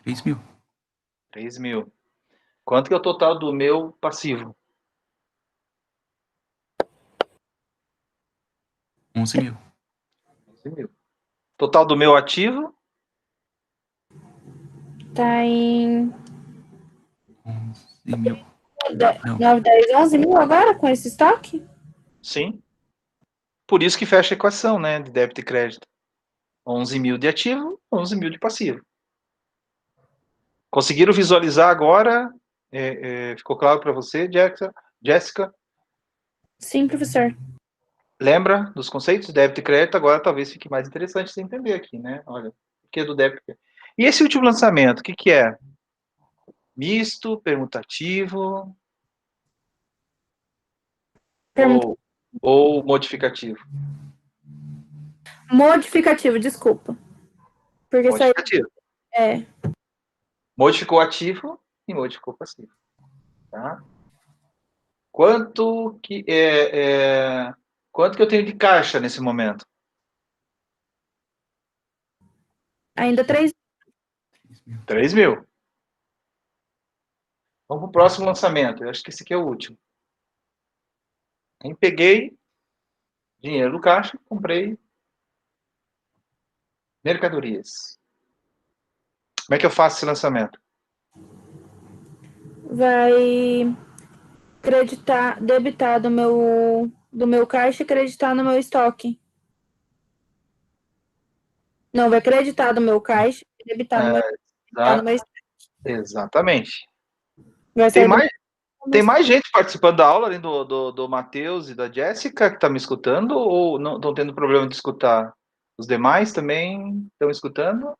3.000. 3.000. Quanto que é o total do meu passivo? 11.000. 11.000. Total do meu ativo? Tá em 11.000. Não. 9, 10, 11 mil agora com esse estoque? Sim. Por isso que fecha a equação, né, de débito e crédito. 11.000 de ativo, 11.000 de passivo. Conseguiram visualizar agora? Ficou claro para você, Jéssica? Sim, professor. Lembra dos conceitos de débito e crédito? Agora talvez fique mais interessante você entender aqui, né? Olha, o que é do débito? E esse último lançamento, o que é? Misto, permutativo ou modificativo? Modificativo, desculpa. Porque Modificativo. saiu. Modificou ativo e modificou passivo. Tá? Quanto que eu tenho de caixa nesse momento? Ainda 3. 3.000. Vamos para o próximo lançamento. Eu acho que esse aqui é o último. Aí peguei dinheiro do caixa, comprei mercadorias. Como é que eu faço esse lançamento? Vai debitar do meu caixa e creditar no meu estoque. Não, vai creditar do meu caixa e debitar no meu estoque. Exatamente. Vai Tem sair mais gente participando da aula, além do Matheus e da Jéssica, que está me escutando, ou não estão tendo problema de escutar? Os demais também estão escutando?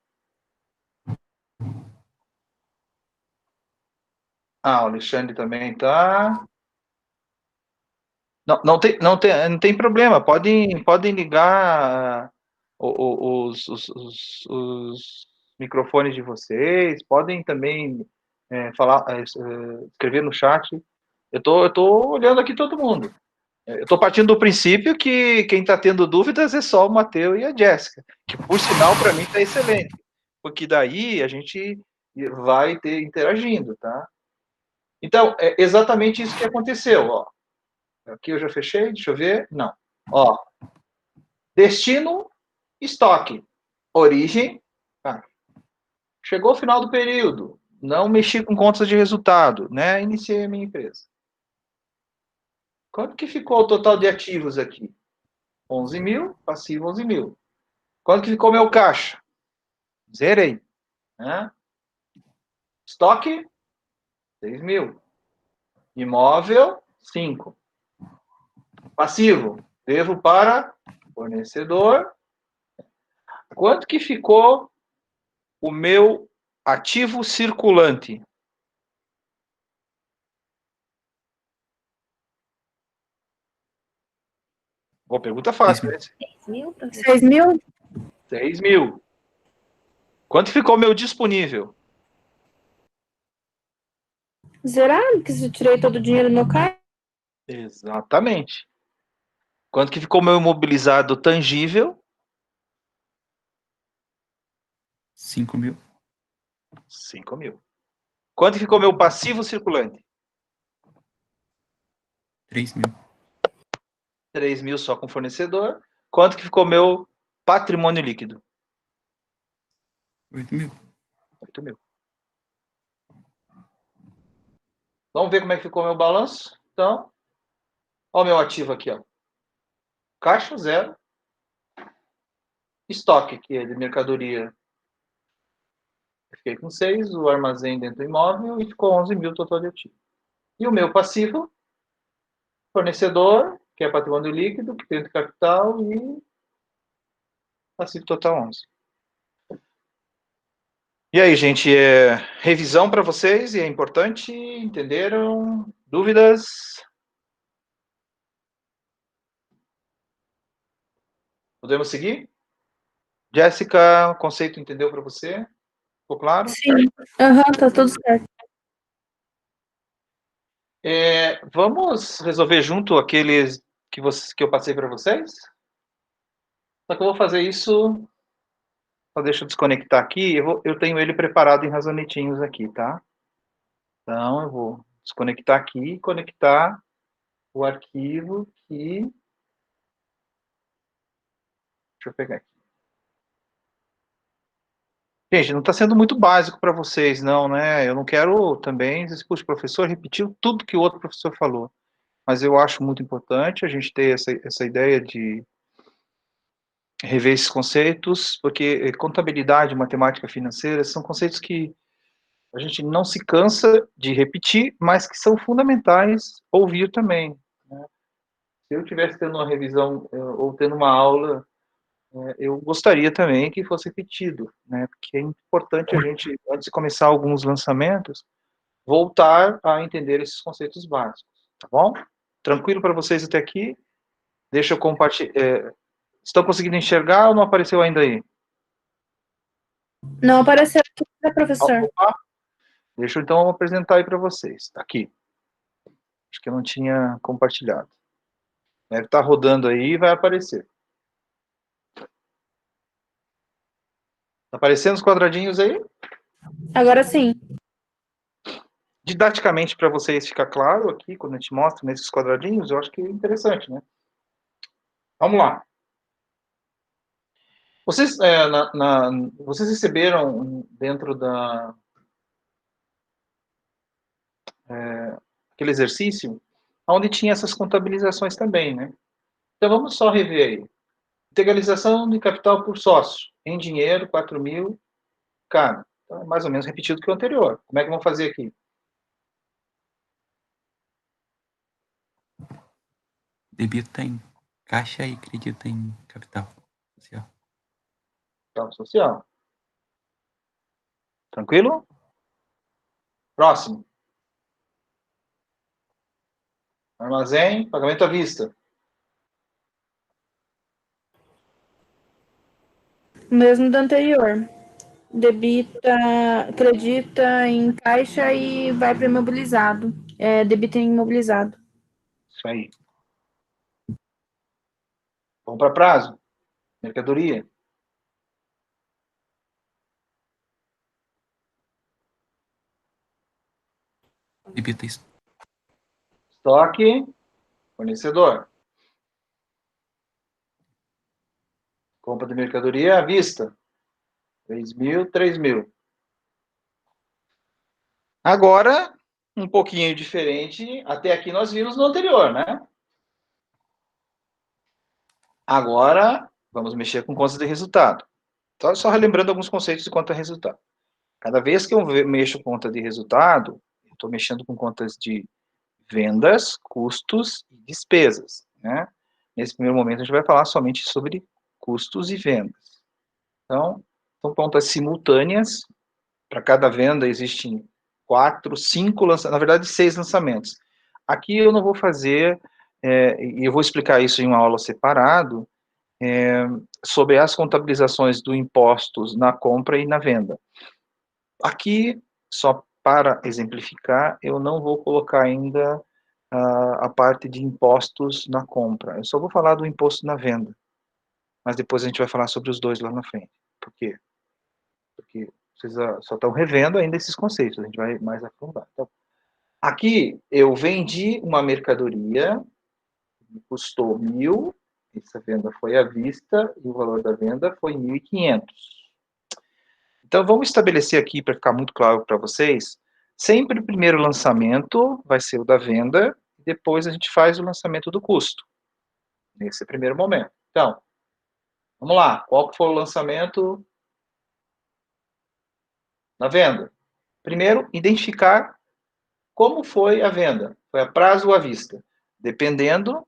O Alexandre também está. Não tem problema, podem ligar os microfones de vocês, podem também falar, escrever no chat. Eu tô olhando aqui todo mundo. Eu estou partindo do princípio que quem está tendo dúvidas é só o Matheus e a Jéssica, que por sinal para mim está excelente, porque daí a gente vai ter interagindo, tá? Então, é exatamente isso que aconteceu, ó. Aqui eu já fechei, deixa eu ver. Não. Ó. Destino, estoque. Origem. Chegou o final do período. Não mexi com contas de resultado, né? Iniciei a minha empresa. Quanto que ficou o total de ativos aqui? 11 mil, passivo 11 mil. Quanto que ficou meu caixa? Zerei. Né? Estoque, 6 mil. Imóvel, 5. Passivo, devo para fornecedor. Quanto que ficou o meu ativo circulante? Boa pergunta fácil. 6 mil, professor? 6 mil? 6 mil. Quanto ficou meu disponível? Zerado, porque se eu tirei todo o dinheiro no meu caixa. Exatamente. Quanto que ficou meu imobilizado tangível? 5 mil. 5 mil. Quanto ficou meu passivo circulante? 3 mil. 3 mil só com fornecedor. Quanto que ficou meu patrimônio líquido? 8 mil. 8 mil. Vamos ver como é que ficou meu balanço? Então, olha o meu ativo aqui, ó. Caixa, 0. Estoque, que é de mercadoria. Fiquei com 6. O armazém dentro do imóvel e ficou 11 mil total de ativo. E o meu passivo? Fornecedor, que é patrimônio líquido, que tem capital e passivo total 11. E aí, gente, revisão para vocês, e é importante, entenderam? Dúvidas? Podemos seguir? Jéssica, o conceito entendeu para você? Ficou claro? Sim. Tá tudo certo. Vamos resolver junto aqueles que eu passei para vocês? Só que eu vou fazer isso. Só deixa eu desconectar aqui. Eu tenho ele preparado em razonetinhos aqui, tá? Então, eu vou desconectar aqui e conectar o arquivo que... Deixa eu pegar aqui. Gente, não está sendo muito básico para vocês, não, né? Eu não quero também... Puxa, o professor repetiu tudo que o outro professor falou. Mas eu acho muito importante a gente ter essa ideia de rever esses conceitos, porque contabilidade, matemática financeira são conceitos que a gente não se cansa de repetir, mas que são fundamentais ouvir também. Né? Se eu estivesse tendo uma revisão ou tendo uma aula, eu gostaria também que fosse repetido, né? Porque é importante a gente, antes de começar alguns lançamentos, voltar a entender esses conceitos básicos, tá bom? Tranquilo para vocês até aqui? Deixa eu compartilhar. Estão conseguindo enxergar ou não apareceu ainda aí? Não apareceu aqui, né, professor? Opa. Deixa eu então apresentar aí para vocês. Tá aqui. Acho que eu não tinha compartilhado. Deve estar rodando aí e vai aparecer. Tá aparecendo os quadradinhos aí? Agora sim. Didaticamente, para vocês ficar claro aqui, quando a gente mostra nesses quadradinhos, eu acho que é interessante, né? Vamos lá. Vocês, vocês receberam dentro da... aquele exercício, onde tinha essas contabilizações também, né? Então, vamos só rever aí. Integralização de capital por sócio. Em dinheiro, 4 mil cada. Então, é mais ou menos repetido que o anterior. Como é que vamos fazer aqui? Debita em caixa e acredita em capital social. Capital social. Tranquilo? Próximo. Armazém, pagamento à vista. Mesmo do anterior. Debita, acredita em caixa e vai para imobilizado. Debita em imobilizado. Isso aí. Vamos para prazo. Mercadoria. Debita Estoque. Fornecedor. Compra de mercadoria à vista. 3 mil, 3 mil. Agora, um pouquinho diferente. Até aqui nós vimos no anterior, né? Agora, vamos mexer com contas de resultado. Então, só relembrando alguns conceitos de conta de resultado. Cada vez que eu mexo com conta de resultado, eu estou mexendo com contas de vendas, custos e despesas, né? Nesse primeiro momento, a gente vai falar somente sobre custos e vendas. Então, são contas simultâneas. Para cada venda existem 4, 5 lançamentos, na verdade 6 lançamentos. Aqui eu não vou fazer, e eu vou explicar isso em uma aula separado, sobre as contabilizações do impostos na compra e na venda. Aqui, só para exemplificar, eu não vou colocar ainda a parte de impostos na compra. Eu só vou falar do imposto na venda. Mas depois a gente vai falar sobre os dois lá na frente. Por quê? Porque vocês só estão revendo ainda esses conceitos, a gente vai mais aprofundar. Então, aqui eu vendi uma mercadoria, me custou 1.000, essa venda foi à vista, e o valor da venda foi 1.500. Então, vamos estabelecer aqui, para ficar muito claro para vocês, sempre o primeiro lançamento vai ser o da venda, e depois a gente faz o lançamento do custo, nesse primeiro momento. Então, vamos lá, qual que foi o lançamento na venda? Primeiro, identificar como foi a venda. Foi a prazo ou à vista? Dependendo,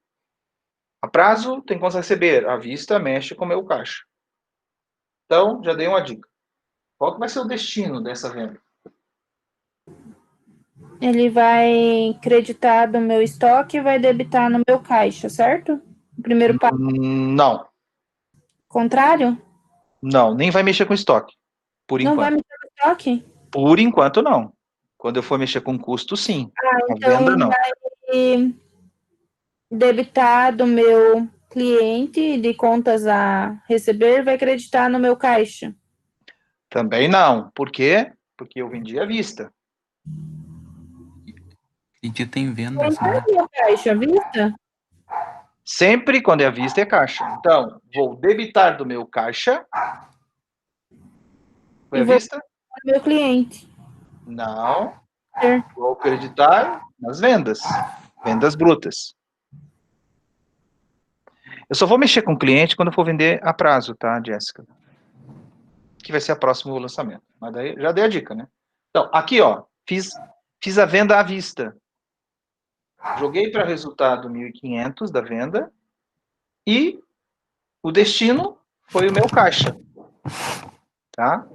a prazo tem como receber, à vista mexe com o meu caixa. Então, já dei uma dica. Qual que vai ser o destino dessa venda? Ele vai creditar do meu estoque e vai debitar no meu caixa, certo? O primeiro passo. Não. Contrário? Não, nem vai mexer com estoque, por Não vai enquanto. mexer no estoque? Por enquanto, não. Quando eu for mexer com custo, sim. A Então, venda, não. vai debitar do meu cliente de contas a receber, vai creditar no meu caixa. Também não. Por quê? Porque eu vendi à vista. Acredita em vendas, Não é né? no meu caixa, à vista? Sempre quando é à vista é caixa. Então, vou debitar do meu caixa. Foi E à vou vista? no meu cliente. Não. Certo. Vou acreditar nas vendas. Vendas brutas. Eu só vou mexer com o cliente quando eu for vender a prazo, tá, Jéssica? Que vai ser o próximo lançamento. Mas daí já dei a dica, né? Então, aqui, ó, fiz a venda à vista. Joguei para resultado 1.500 da venda e o destino foi o meu caixa. Tá?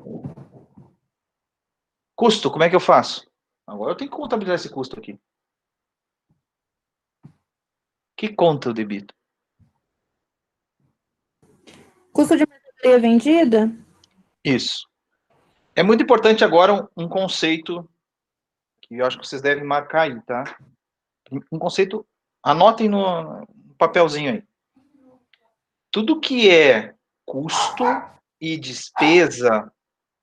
Custo, como é que eu faço? Agora eu tenho que contabilizar esse custo aqui. Que conta eu debito? Custo de mercadoria vendida? Isso. É muito importante agora um conceito que eu acho que vocês devem marcar aí, tá? Um conceito, anotem no papelzinho aí. Tudo que é custo e despesa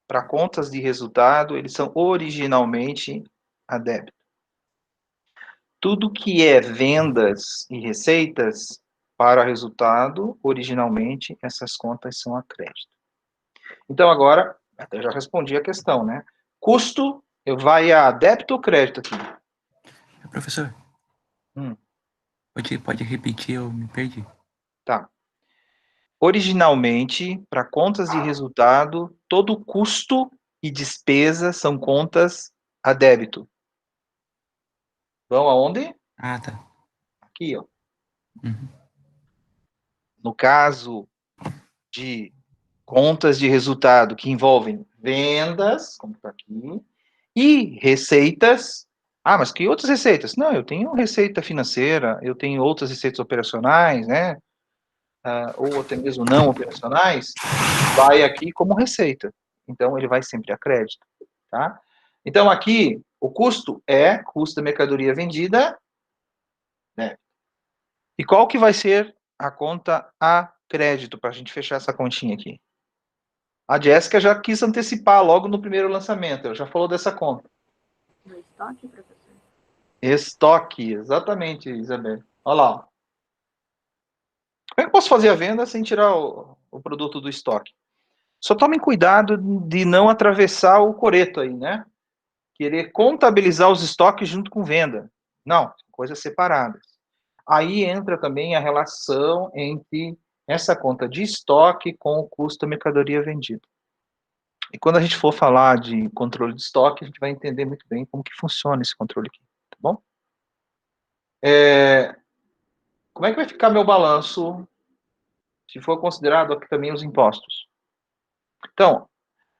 para contas de resultado, eles são originalmente a débito. Tudo que é vendas e receitas para resultado, originalmente, essas contas são a crédito. Então, agora, até já respondi a questão, né? Custo, vai a débito ou crédito aqui? Professor, pode repetir, eu me perdi. Tá. Originalmente, para contas de resultado, todo custo e despesa são contas a débito. Vão aonde? Ah, tá. Aqui, ó. Uhum. No caso de contas de resultado que envolvem vendas, como está aqui, e receitas. Ah, mas que outras receitas? Não, eu tenho receita financeira, eu tenho outras receitas operacionais, né? Ou até mesmo não operacionais, vai aqui como receita. Então, ele vai sempre a crédito, tá? Então, aqui, o custo é custo da mercadoria vendida, né? E qual que vai ser a conta a crédito, para a gente fechar essa continha aqui? A Jéssica já quis antecipar logo no primeiro lançamento, ela já falou dessa conta. No estoque, professor? Estoque, exatamente, Isabel. Olha lá. Como é que eu posso fazer a venda sem tirar o produto do estoque? Só tomem cuidado de não atravessar o coreto aí, né? Querer contabilizar os estoques junto com venda. Não, coisas separadas. Aí entra também a relação entre essa conta de estoque com o custo da mercadoria vendida. E quando a gente for falar de controle de estoque, a gente vai entender muito bem como que funciona esse controle aqui, tá bom? Como é que vai ficar meu balanço se for considerado aqui também os impostos? Então,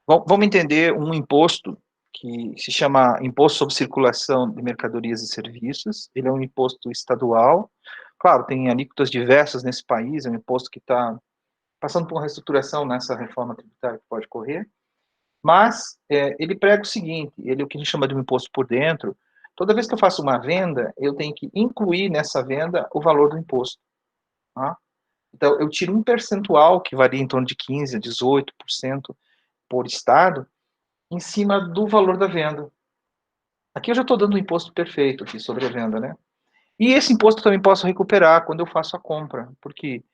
vamos entender um imposto que se chama Imposto sobre Circulação de Mercadorias e Serviços. Ele é um imposto estadual. Claro, tem alíquotas diversas nesse país, é um imposto que está passando por uma reestruturação nessa reforma tributária que pode ocorrer. Mas ele prega o seguinte, ele é o que a gente chama de um imposto por dentro. Toda vez que eu faço uma venda, eu tenho que incluir nessa venda o valor do imposto. Tá? Então, eu tiro um percentual, que varia em torno de 15% a 18% por estado, em cima do valor da venda. Aqui eu já estou dando um imposto perfeito aqui sobre a venda, né? E esse imposto eu também posso recuperar quando eu faço a compra, porque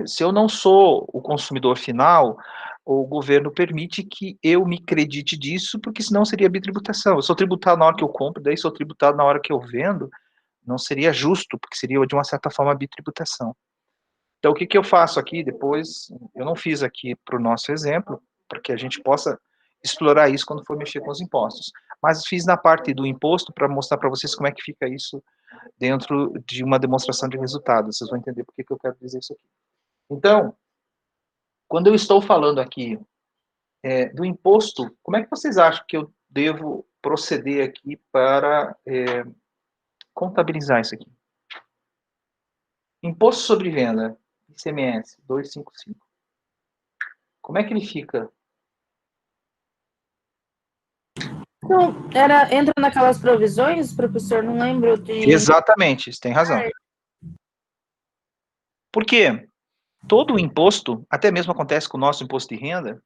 se eu não sou o consumidor final, o governo permite que eu me credite disso, porque senão seria bitributação. Eu sou tributado na hora que eu compro, daí sou tributado na hora que eu vendo, não seria justo, porque seria de uma certa forma bitributação. Então, o que eu faço aqui depois, eu não fiz aqui para o nosso exemplo, para que a gente possa explorar isso quando for mexer com os impostos. Mas fiz na parte do imposto para mostrar para vocês como é que fica isso dentro de uma demonstração de resultados. Vocês vão entender por que eu quero dizer isso aqui. Então, quando eu estou falando aqui do imposto, como é que vocês acham que eu devo proceder aqui para contabilizar isso aqui? Imposto sobre venda, ICMS, 255. Como é que ele fica? Então, entra naquelas provisões, professor? Não lembro de... Exatamente, você tem razão. Por quê? Todo o imposto, até mesmo acontece com o nosso imposto de renda,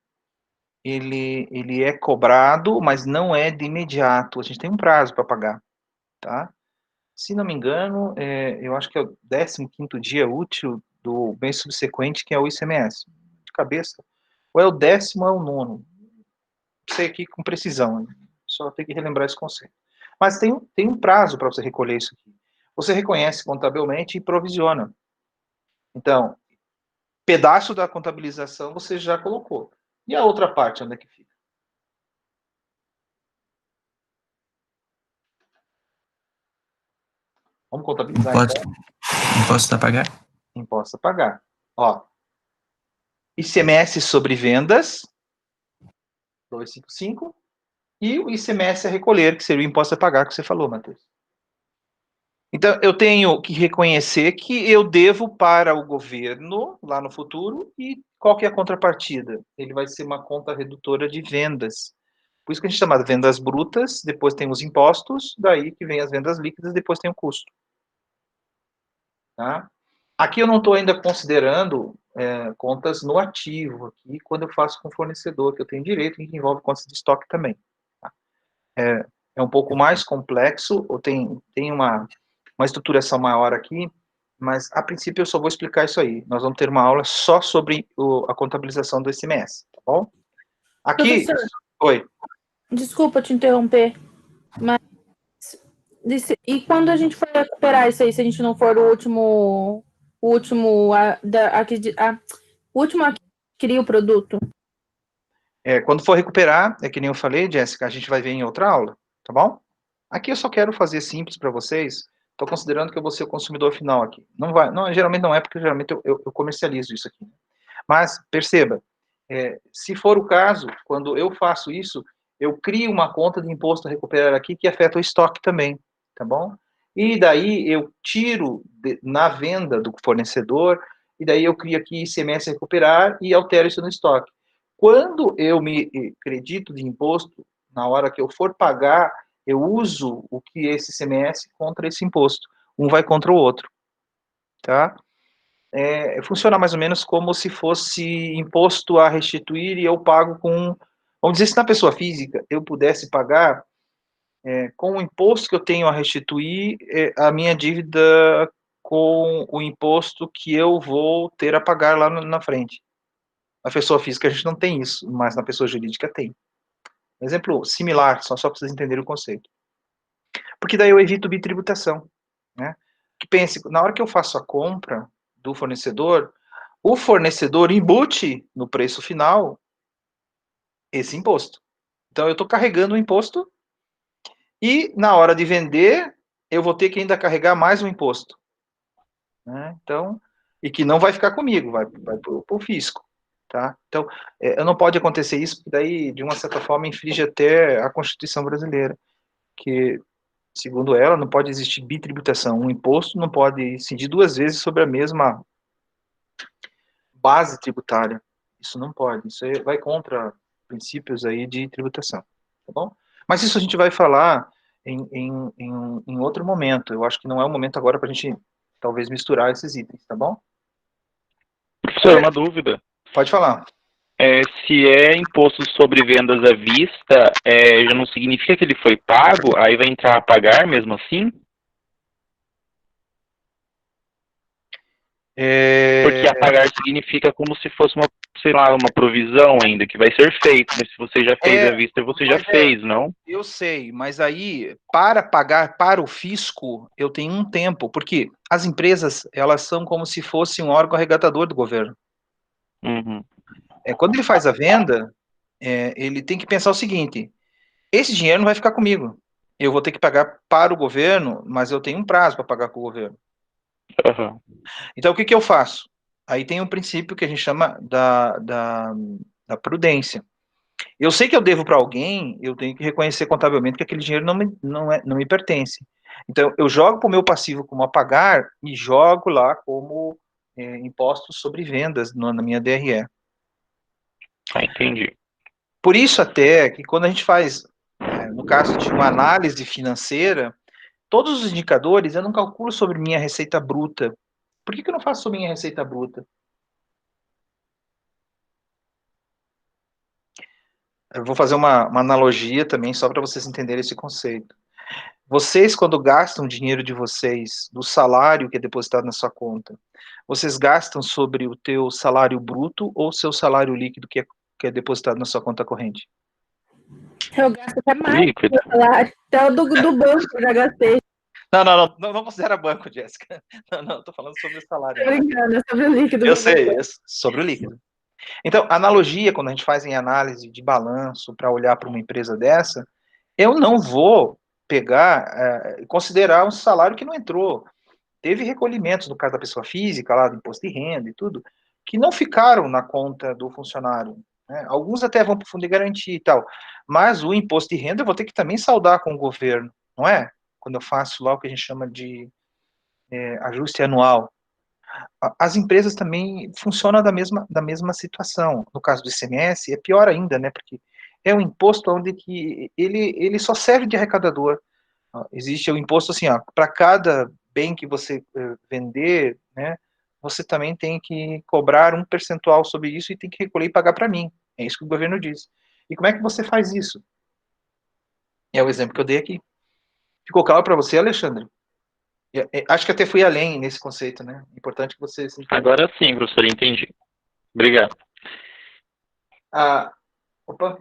ele é cobrado, mas não é de imediato. A gente tem um prazo para pagar, tá? Se não me engano, eu acho que é o 15º dia útil do mês subsequente, que é o ICMS. De cabeça. Ou é o 10º ou é o 9º. Não sei aqui com precisão, né? Só tem que relembrar esse conceito. Mas tem um prazo para você recolher isso aqui. Você reconhece contabilmente e provisiona. Então, pedaço da contabilização você já colocou. E a outra parte, onde é que fica? Vamos contabilizar então? Imposto a pagar? Imposto a pagar. Ó, ICMS sobre vendas, 255, e o ICMS a recolher, que seria o imposto a pagar que você falou, Matheus. Então, eu tenho que reconhecer que eu devo para o governo, lá no futuro, e qual que é a contrapartida? Ele vai ser uma conta redutora de vendas. Por isso que a gente chama de vendas brutas, depois tem os impostos, daí que vem as vendas líquidas, depois tem o custo. Tá? Aqui eu não estou ainda considerando contas no ativo, aqui quando eu faço com fornecedor, que eu tenho direito, e que envolve contas de estoque também. Tá? É um pouco mais complexo, ou tem uma estruturação maior aqui, mas a princípio eu só vou explicar isso aí. Nós vamos ter uma aula só sobre a contabilização do ICMS, tá bom? Aqui... Professor, oi. Desculpa te interromper, mas e quando a gente for recuperar isso aí, se a gente não for o último a adquirir o produto? Quando for recuperar, é que nem eu falei, Jéssica, a gente vai ver em outra aula, tá bom? Aqui eu só quero fazer simples para vocês. Estou considerando que eu vou ser o consumidor final aqui. Geralmente não é, porque geralmente eu comercializo isso aqui. Mas, perceba, se for o caso, quando eu faço isso, eu crio uma conta de imposto a recuperar aqui que afeta o estoque também, tá bom? E daí eu tiro na venda do fornecedor, e daí eu crio aqui ICMS a recuperar e altero isso no estoque. Quando eu me credito de imposto, na hora que eu for pagar, eu uso o que esse ICMS contra esse imposto. Um vai contra o outro, tá? Funciona mais ou menos como se fosse imposto a restituir e eu pago com... Vamos dizer, se na pessoa física eu pudesse pagar com o imposto que eu tenho a restituir, a minha dívida com o imposto que eu vou ter a pagar lá na frente. Na pessoa física a gente não tem isso, mas na pessoa jurídica tem. Um exemplo similar, só para vocês entenderem o conceito. Porque daí eu evito bitributação, né? Que pense, na hora que eu faço a compra do fornecedor, o fornecedor embute no preço final esse imposto. Então, eu estou carregando o imposto e, na hora de vender, eu vou ter que ainda carregar mais um imposto. Né? Então, e que não vai ficar comigo, vai para o fisco. Tá? Então, não pode acontecer isso, porque daí, de uma certa forma, infringe até a Constituição brasileira, que, segundo ela, não pode existir bitributação. Um imposto não pode incidir duas vezes sobre a mesma base tributária. Isso não pode. Isso vai contra princípios aí de tributação. Tá bom? Mas isso a gente vai falar em outro momento. Eu acho que não é o momento agora para a gente, talvez, misturar esses itens, tá bom? Professor, uma dúvida. Pode falar. Se é imposto sobre vendas à vista, já não significa que ele foi pago? Aí vai entrar a pagar mesmo assim? Porque a pagar significa como se fosse uma, sei lá, uma provisão ainda, que vai ser feito. Mas se você já fez à vista, você já fez, não? Eu sei, mas aí, para pagar para o fisco, eu tenho um tempo, porque as empresas, elas são como se fosse um órgão arrecadador do governo. Uhum. Quando ele faz a venda, ele tem que pensar o seguinte, esse dinheiro não vai ficar comigo. Eu vou ter que pagar para o governo, mas eu tenho um prazo para pagar com o governo. Uhum. Então, o que eu faço? Aí tem um princípio que a gente chama da prudência. Eu sei que eu devo para alguém, eu tenho que reconhecer contabilmente que aquele dinheiro não me pertence. Então, eu jogo para o meu passivo como a pagar e jogo lá como impostos sobre vendas na minha DRE. Entendi. Por isso até que quando a gente faz, no caso de uma análise financeira, todos os indicadores eu não calculo sobre minha receita bruta. Por que eu não faço sobre minha receita bruta? Eu vou fazer uma analogia também, só para vocês entenderem esse conceito. Vocês, quando gastam dinheiro de vocês, do salário que é depositado na sua conta, vocês gastam sobre o teu salário bruto ou seu salário líquido que é depositado na sua conta corrente? Eu gasto até mais Líquido. do salário. Até o do banco eu já gastei. Não considera banco, Jéssica. Não, estou falando sobre o salário. Tô brincando, é sobre o líquido. Eu sei, sobre o líquido. Então, analogia, quando a gente faz em análise de balanço para olhar para uma empresa dessa, eu não vou pegar, considerar um salário que não entrou. Teve recolhimentos, no caso da pessoa física, lá do imposto de renda e tudo, que não ficaram na conta do funcionário. Né? Alguns até vão para o fundo de garantia e tal, mas o imposto de renda eu vou ter que também saldar com o governo, não é? Quando eu faço lá o que a gente chama de ajuste anual. As empresas também funcionam da mesma situação. No caso do ICMS, é pior ainda, né? Porque é um imposto onde que ele só serve de arrecadador. Existe o imposto assim, para cada bem que você vender, né, você também tem que cobrar um percentual sobre isso e tem que recolher e pagar para mim. É isso que o governo diz. E como é que você faz isso? É o exemplo que eu dei aqui. Ficou claro para você, Alexandre? Acho que até fui além nesse conceito, né? Importante que você se entenda. Agora sim, professor, entendi. Obrigado. Opa.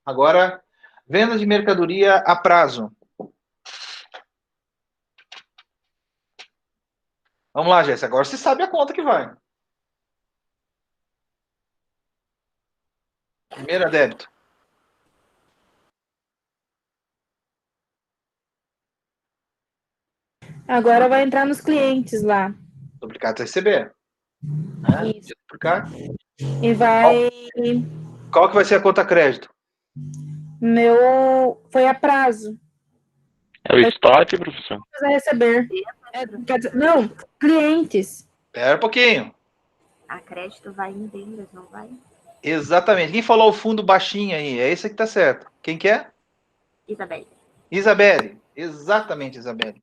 Agora, venda de mercadoria a prazo. Vamos lá, Jéssica. Agora você sabe a conta que vai. Primeira débito. Agora vai entrar nos clientes lá. Duplicado a receber. Né? Isso. Duplicar. E vai. Qual que vai ser a conta crédito? Meu. Foi a prazo. É o estoque, professor? Vai receber. Quer dizer, não, clientes. Espera um pouquinho. A crédito vai em vendas, não vai? Exatamente. Quem falou o fundo baixinho aí? É esse que tá certo. Quem que é? Isabelle. Isabelle. Exatamente, Isabelle.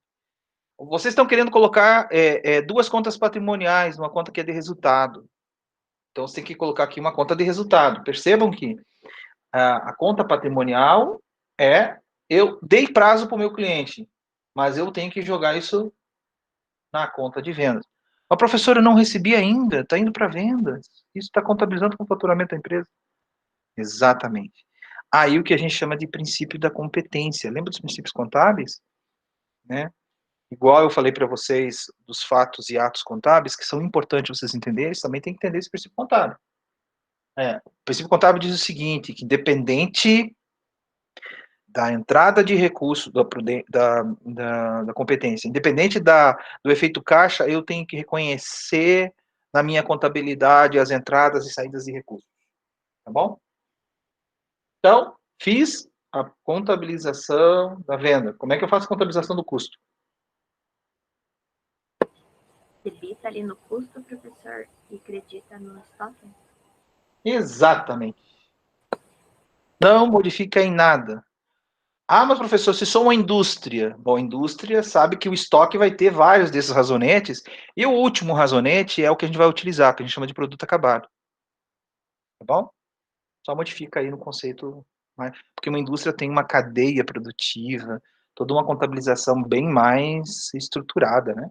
Vocês estão querendo colocar duas contas patrimoniais numa conta que é de resultado. Então, você tem que colocar aqui uma conta de resultado. Percebam que a conta patrimonial eu dei prazo para o meu cliente, mas eu tenho que jogar isso na conta de vendas. A professora, eu não recebi ainda, está indo para vendas. Isso está contabilizando com o faturamento da empresa. Exatamente. Aí o que a gente chama de princípio da competência. Lembra dos princípios contábeis? Né? igual eu falei para vocês dos fatos e atos contábeis, que são importantes vocês entenderem, também tem que entender esse princípio contábil. O princípio contábil diz o seguinte, que independente da entrada de recurso da competência, independente do efeito caixa, eu tenho que reconhecer na minha contabilidade as entradas e saídas de recursos. Tá bom? Então, fiz a contabilização da venda. Como é que eu faço a contabilização do custo? Debita ali no custo, professor, e acredita no estoque? Exatamente. Não modifica em nada. Ah, mas professor, se sou uma indústria. Bom, a indústria sabe que o estoque vai ter vários desses razonetes, e o último razonete é o que a gente vai utilizar, que a gente chama de produto acabado. Tá bom? Só modifica aí no conceito, né? Porque uma indústria tem uma cadeia produtiva, toda uma contabilização bem mais estruturada, né?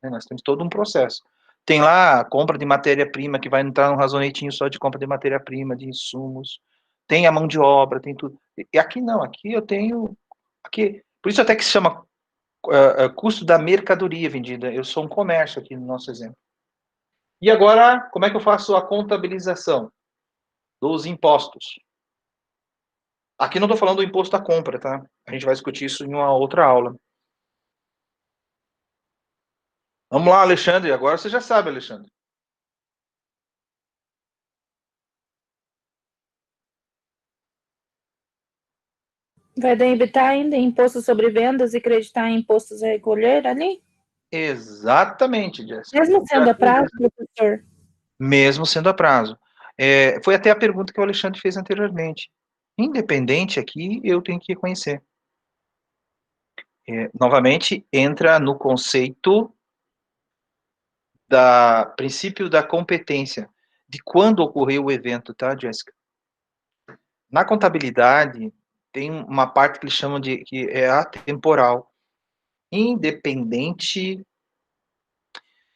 Nós temos todo um processo. Tem lá a compra de matéria-prima, que vai entrar num razonetinho só de compra de matéria-prima, de insumos. Tem a mão de obra, tem tudo. E aqui não, aqui eu tenho... Aqui, por isso até que se chama custo da mercadoria vendida. Eu sou um comércio aqui no nosso exemplo. E agora, como é que eu faço a contabilização dos impostos? Aqui não estou falando do imposto à compra, tá? A gente vai discutir isso em uma outra aula. Vamos lá, Alexandre. Agora você já sabe, Alexandre. Vai debitar ainda imposto sobre vendas e creditar em impostos a recolher ali? Exatamente, Jéssica. Mesmo sendo a prazo, professor? Mesmo sendo a prazo. Foi até a pergunta que o Alexandre fez anteriormente. Independente aqui, eu tenho que reconhecer. Novamente, entra no conceito da princípio da competência, de quando ocorreu o evento, tá, Jéssica? Na contabilidade, tem uma parte que eles chamam de que é atemporal. Independente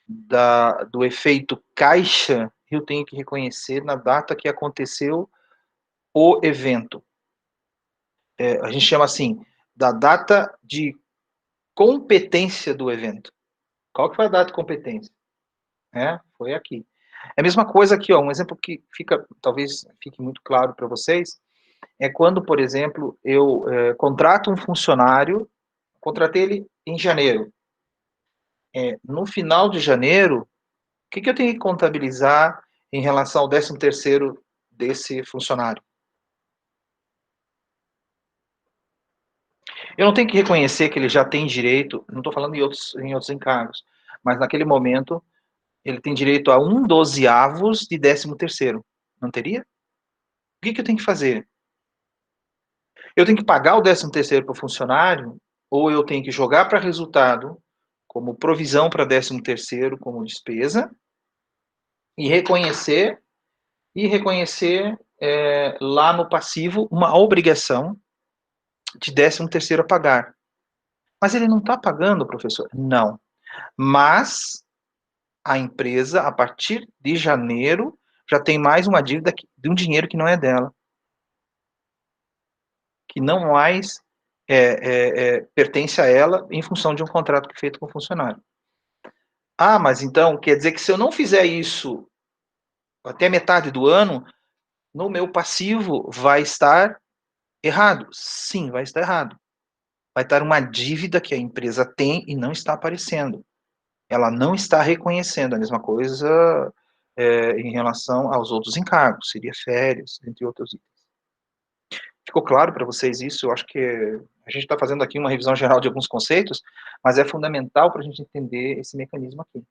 do efeito caixa, eu tenho que reconhecer na data que aconteceu o evento. A gente chama assim, da data de competência do evento. Qual que foi a data de competência? Foi aqui. É a mesma coisa aqui, ó, um exemplo que talvez fique muito claro para vocês, é quando, por exemplo, eu contrato um funcionário, contratei ele em janeiro. No final de janeiro, o que eu tenho que contabilizar em relação ao 13º desse funcionário? Eu não tenho que reconhecer que ele já tem direito, não estou falando em outros encargos, mas naquele momento, ele tem direito a 1/12 de 13º. Não teria? O que eu tenho que fazer? Eu tenho que pagar o 13º para o funcionário, ou eu tenho que jogar para resultado, como provisão para 13º, como despesa, e reconhecer lá no passivo uma obrigação de 13º a pagar. Mas ele não está pagando, professor? Não. Mas a empresa, a partir de janeiro, já tem mais uma dívida de um dinheiro que não é dela. Que não mais pertence a ela em função de um contrato feito com o funcionário. Ah, mas então quer dizer que se eu não fizer isso até metade do ano, no meu passivo vai estar errado? Sim, vai estar errado. Vai estar uma dívida que a empresa tem e não está aparecendo. Ela não está reconhecendo. A mesma coisa em relação aos outros encargos, seria férias, entre outros itens. Ficou claro para vocês isso? Eu acho que a gente está fazendo aqui uma revisão geral de alguns conceitos, mas é fundamental para a gente entender esse mecanismo aqui.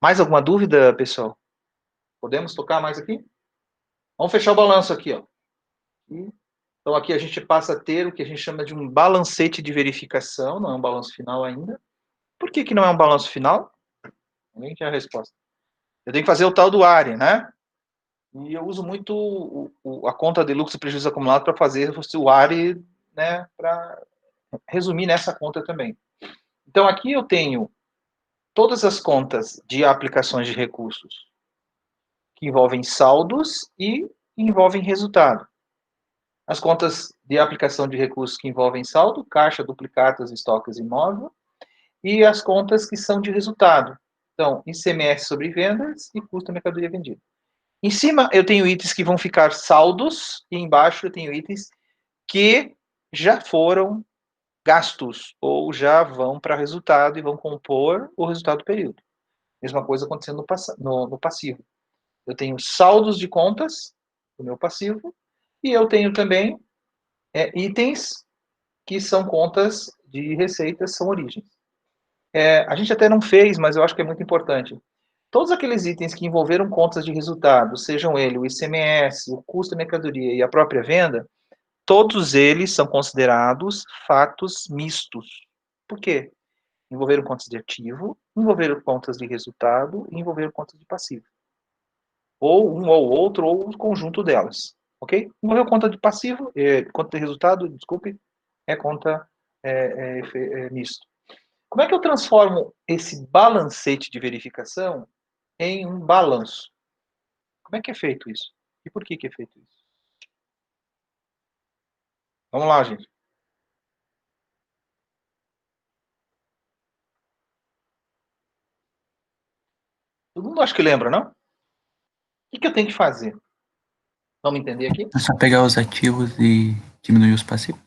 Mais alguma dúvida, pessoal? Podemos tocar mais aqui? Vamos fechar o balanço aqui, ó. Então, aqui a gente passa a ter o que a gente chama de um balancete de verificação, não é um balanço final ainda. Por que não é um balanço final? Ninguém tem a resposta. Eu tenho que fazer o tal do ARE, né? E eu uso muito a conta de lucros e prejuízos acumulados para fazer o ARE, né, para resumir nessa conta também. Então, aqui eu tenho todas as contas de aplicações de recursos que envolvem saldos e envolvem resultado. As contas de aplicação de recursos que envolvem saldo, caixa, duplicatas, estoques imóvel, e as contas que são de resultado. Então, ICMS sobre vendas e custo da mercadoria vendida. Em cima, eu tenho itens que vão ficar saldos, e embaixo eu tenho itens que já foram gastos, ou já vão para resultado e vão compor o resultado do período. Mesma coisa acontecendo no passivo. Eu tenho saldos de contas do meu passivo, e eu tenho também itens que são contas de receitas, são origens. A gente até não fez, mas eu acho que é muito importante. Todos aqueles itens que envolveram contas de resultado, sejam eles o ICMS, o custo da mercadoria e a própria venda, todos eles são considerados fatos mistos. Por quê? Envolveram contas de ativo, envolveram contas de resultado e envolveram contas de passivo. Ou um ou outro, ou o conjunto delas. Ok? Envolveu conta de passivo, conta de resultado, desculpe, é conta misto. Como é que eu transformo esse balancete de verificação em um balanço? Como é que é feito isso? E por que é feito isso? Vamos lá, gente. Todo mundo acha que lembra, não? O que eu tenho que fazer? Vamos entender aqui? É só pegar os ativos e diminuir os passivos?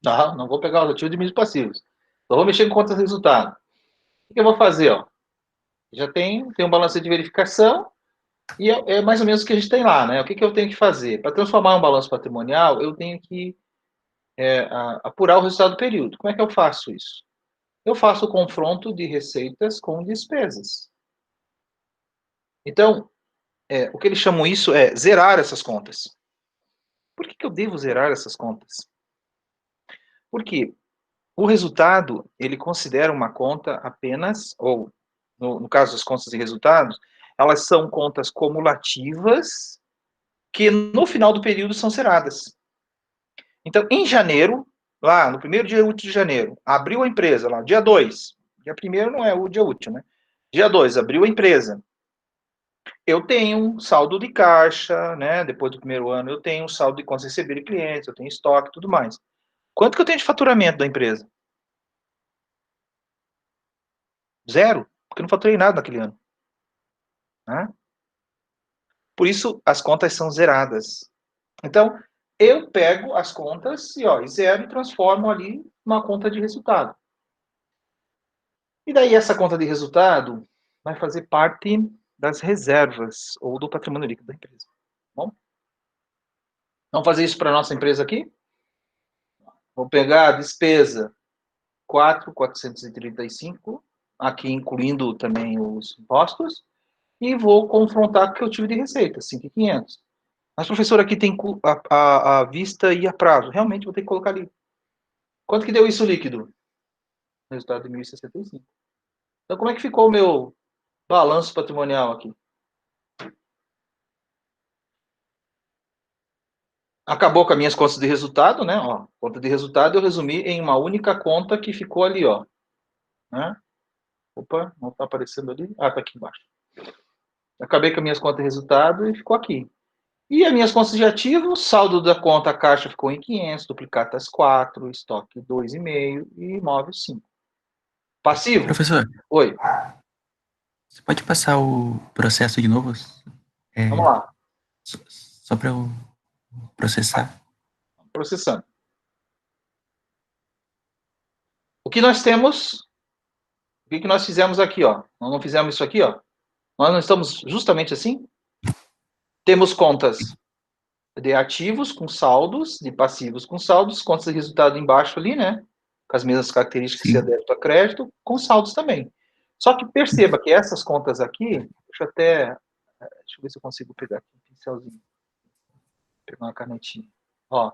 Não vou pegar os ativos e diminuir os passivos. Só vou mexer com contas de resultado. O que eu vou fazer? Ó? Já tem um balancete de verificação e é mais ou menos o que a gente tem lá, né? O que eu tenho que fazer? Para transformar um balanço patrimonial, eu tenho que apurar o resultado do período. Como é que eu faço isso? Eu faço o confronto de receitas com despesas. Então, o que eles chamam isso é zerar essas contas. Por que eu devo zerar essas contas? Porque o resultado, ele considera uma conta apenas, ou no caso das contas de resultados, elas são contas cumulativas que no final do período são zeradas. Então, em janeiro, lá no primeiro dia útil de janeiro, abriu a empresa, lá, dia 2, dia 1º não é o dia útil, né? Dia 2, abriu a empresa. Eu tenho um saldo de caixa, né? Depois do primeiro ano, eu tenho um saldo de contas recebidas de clientes, eu tenho estoque e tudo mais. Quanto que eu tenho de faturamento da empresa? 0, porque eu não faturei nada naquele ano. Né? Por isso, as contas são zeradas. Então, eu pego as contas e zero e transformo ali numa conta de resultado. E daí essa conta de resultado vai fazer parte das reservas ou do patrimônio líquido da empresa. Bom? Vamos fazer isso para a nossa empresa aqui? Vou pegar a despesa 4.435, aqui incluindo também os impostos, e vou confrontar com o que eu tive de receita, 5.500. Mas, professor, aqui tem a vista e a prazo. Realmente, vou ter que colocar ali. Quanto que deu isso líquido? Resultado de 1.065. Então, como é que ficou o meu balanço patrimonial aqui? Acabou com as minhas contas de resultado, né? Ó, conta de resultado eu resumi em uma única conta que ficou ali, ó. Né? Opa, não está aparecendo ali. Ah, está aqui embaixo. Acabei com as minhas contas de resultado e ficou aqui. E as minhas contas de ativo, saldo da conta caixa ficou em 500, duplicatas 4, estoque 2,5 e imóvel 5. Passivo? Professor, Oi. você pode passar o processo de novo? Vamos lá. Só para eu processar. Processando. O que nós temos? O que nós fizemos aqui, ó? Nós não fizemos isso aqui, ó? Nós não estamos justamente assim? Temos contas de ativos com saldos, de passivos com saldos, contas de resultado embaixo ali, né? Com as mesmas características de débito a crédito, com saldos também. Só que perceba que essas contas aqui, deixa eu ver se eu consigo pegar aqui um pincelzinho. Pegar uma canetinha. Ó,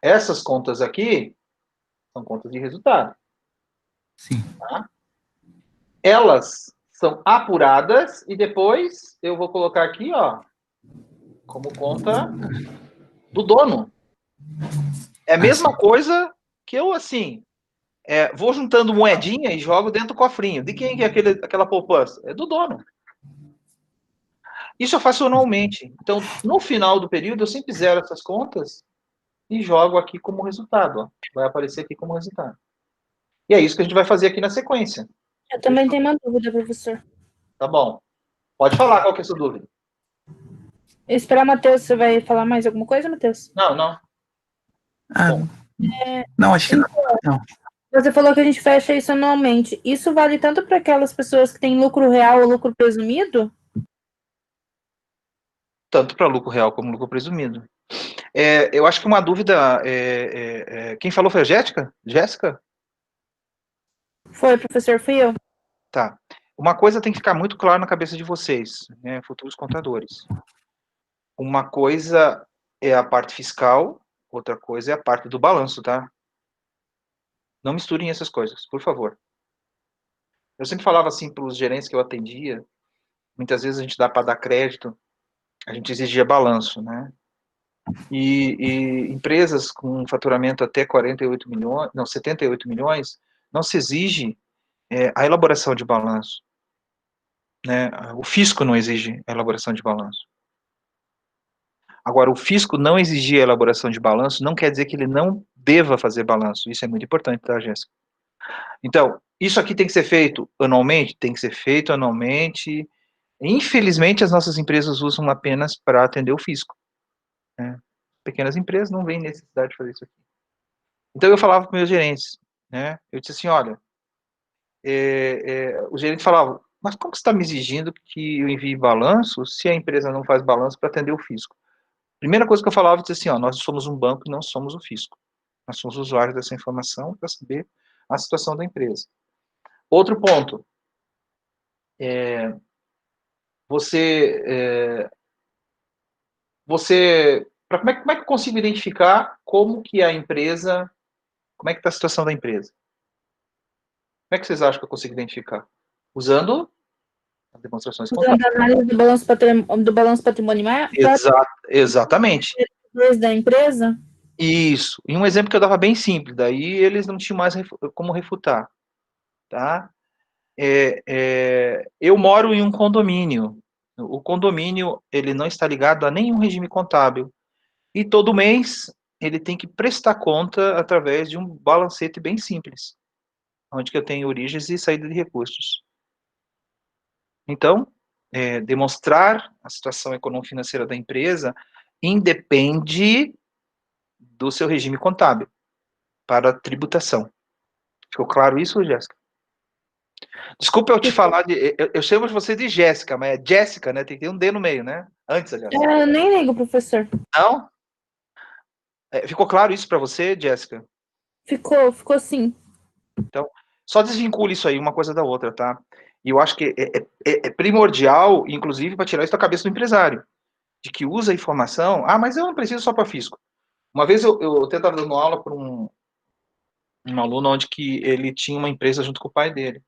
essas contas aqui são contas de resultado. Sim. Tá? Elas são apuradas e depois eu vou colocar aqui, ó, como conta do dono. É a mesma coisa que eu, assim, vou juntando moedinha e jogo dentro do cofrinho. De quem é aquela poupança? É do dono. Isso eu faço anualmente. Então, no final do período, eu sempre zero essas contas e jogo aqui como resultado. Ó. Vai aparecer aqui como resultado. E é isso que a gente vai fazer aqui na sequência. Eu também tenho uma dúvida, professor. Tá bom. Pode falar qual que é a sua dúvida. Esperar, Matheus, você vai falar mais alguma coisa, Matheus? Não, não. Ah, Bom. não, acho que não. Não. Você falou que a gente fecha isso anualmente. Isso vale tanto para aquelas pessoas que têm lucro real ou lucro presumido? Tanto para lucro real como lucro presumido. Eu acho que uma dúvida. Quem falou foi a Jéssica? Jéssica? Foi, professor, fui eu. Tá. Uma coisa tem que ficar muito clara na cabeça de vocês, né, futuros contadores. Uma coisa é a parte fiscal, outra coisa é a parte do balanço, tá? Não misturem essas coisas, por favor. Eu sempre falava assim para os gerentes que eu atendia, muitas vezes a gente dá para dar crédito, a gente exigia balanço, né? E empresas com faturamento até 48 milhões, não, 78 milhões, não se exige a elaboração de balanço, né? O fisco não exige a elaboração de balanço. Agora, o fisco não exigir a elaboração de balanço não quer dizer que ele não deva fazer balanço. Isso é muito importante, tá, Jéssica? Então, isso aqui tem que ser feito anualmente? Tem que ser feito anualmente. Infelizmente, as nossas empresas usam apenas para atender o fisco, né? Pequenas empresas não veem necessidade de fazer isso aqui. Então, eu falava para meus gerentes, né? Eu disse assim, olha, o gerente falava, mas como que você está me exigindo que eu envie balanço se a empresa não faz balanço para atender o fisco? Primeira coisa que eu falava, eu disse assim, ó, nós somos um banco e não somos o fisco. Nós somos usuários dessa informação para saber a situação da empresa. Outro ponto, você, como é que eu consigo identificar como que a empresa, como é que está a situação da empresa? Como é que vocês acham que eu consigo identificar? Usando as demonstrações contábeis. Usando a análise do balanço patrimonial Exatamente. da empresa? Isso. E um exemplo que eu dava bem simples, daí eles não tinham mais como refutar, tá? Eu moro em um condomínio. O condomínio, ele não está ligado a nenhum regime contábil. E todo mês, ele tem que prestar conta através de um balancete bem simples, onde que eu tenho origens e saída de recursos. Então, demonstrar a situação econômico-financeira da empresa independe do seu regime contábil para a tributação. Ficou claro isso, Jéssica? Desculpa eu te falar eu chamo você de Jéssica, mas é Jéssica, né? Tem que ter um D no meio, né? Antes, aliás. Eu nem ligo, professor. Não? Ficou claro isso para você, Jéssica? Ficou sim. Então, só desvincule isso aí, uma coisa da outra, tá? E eu acho que é primordial, inclusive, para tirar isso da cabeça do empresário, de que usa a informação, mas eu não preciso só para fisco. Uma vez eu estava dando aula para um aluno onde que ele tinha uma empresa junto com o pai dele.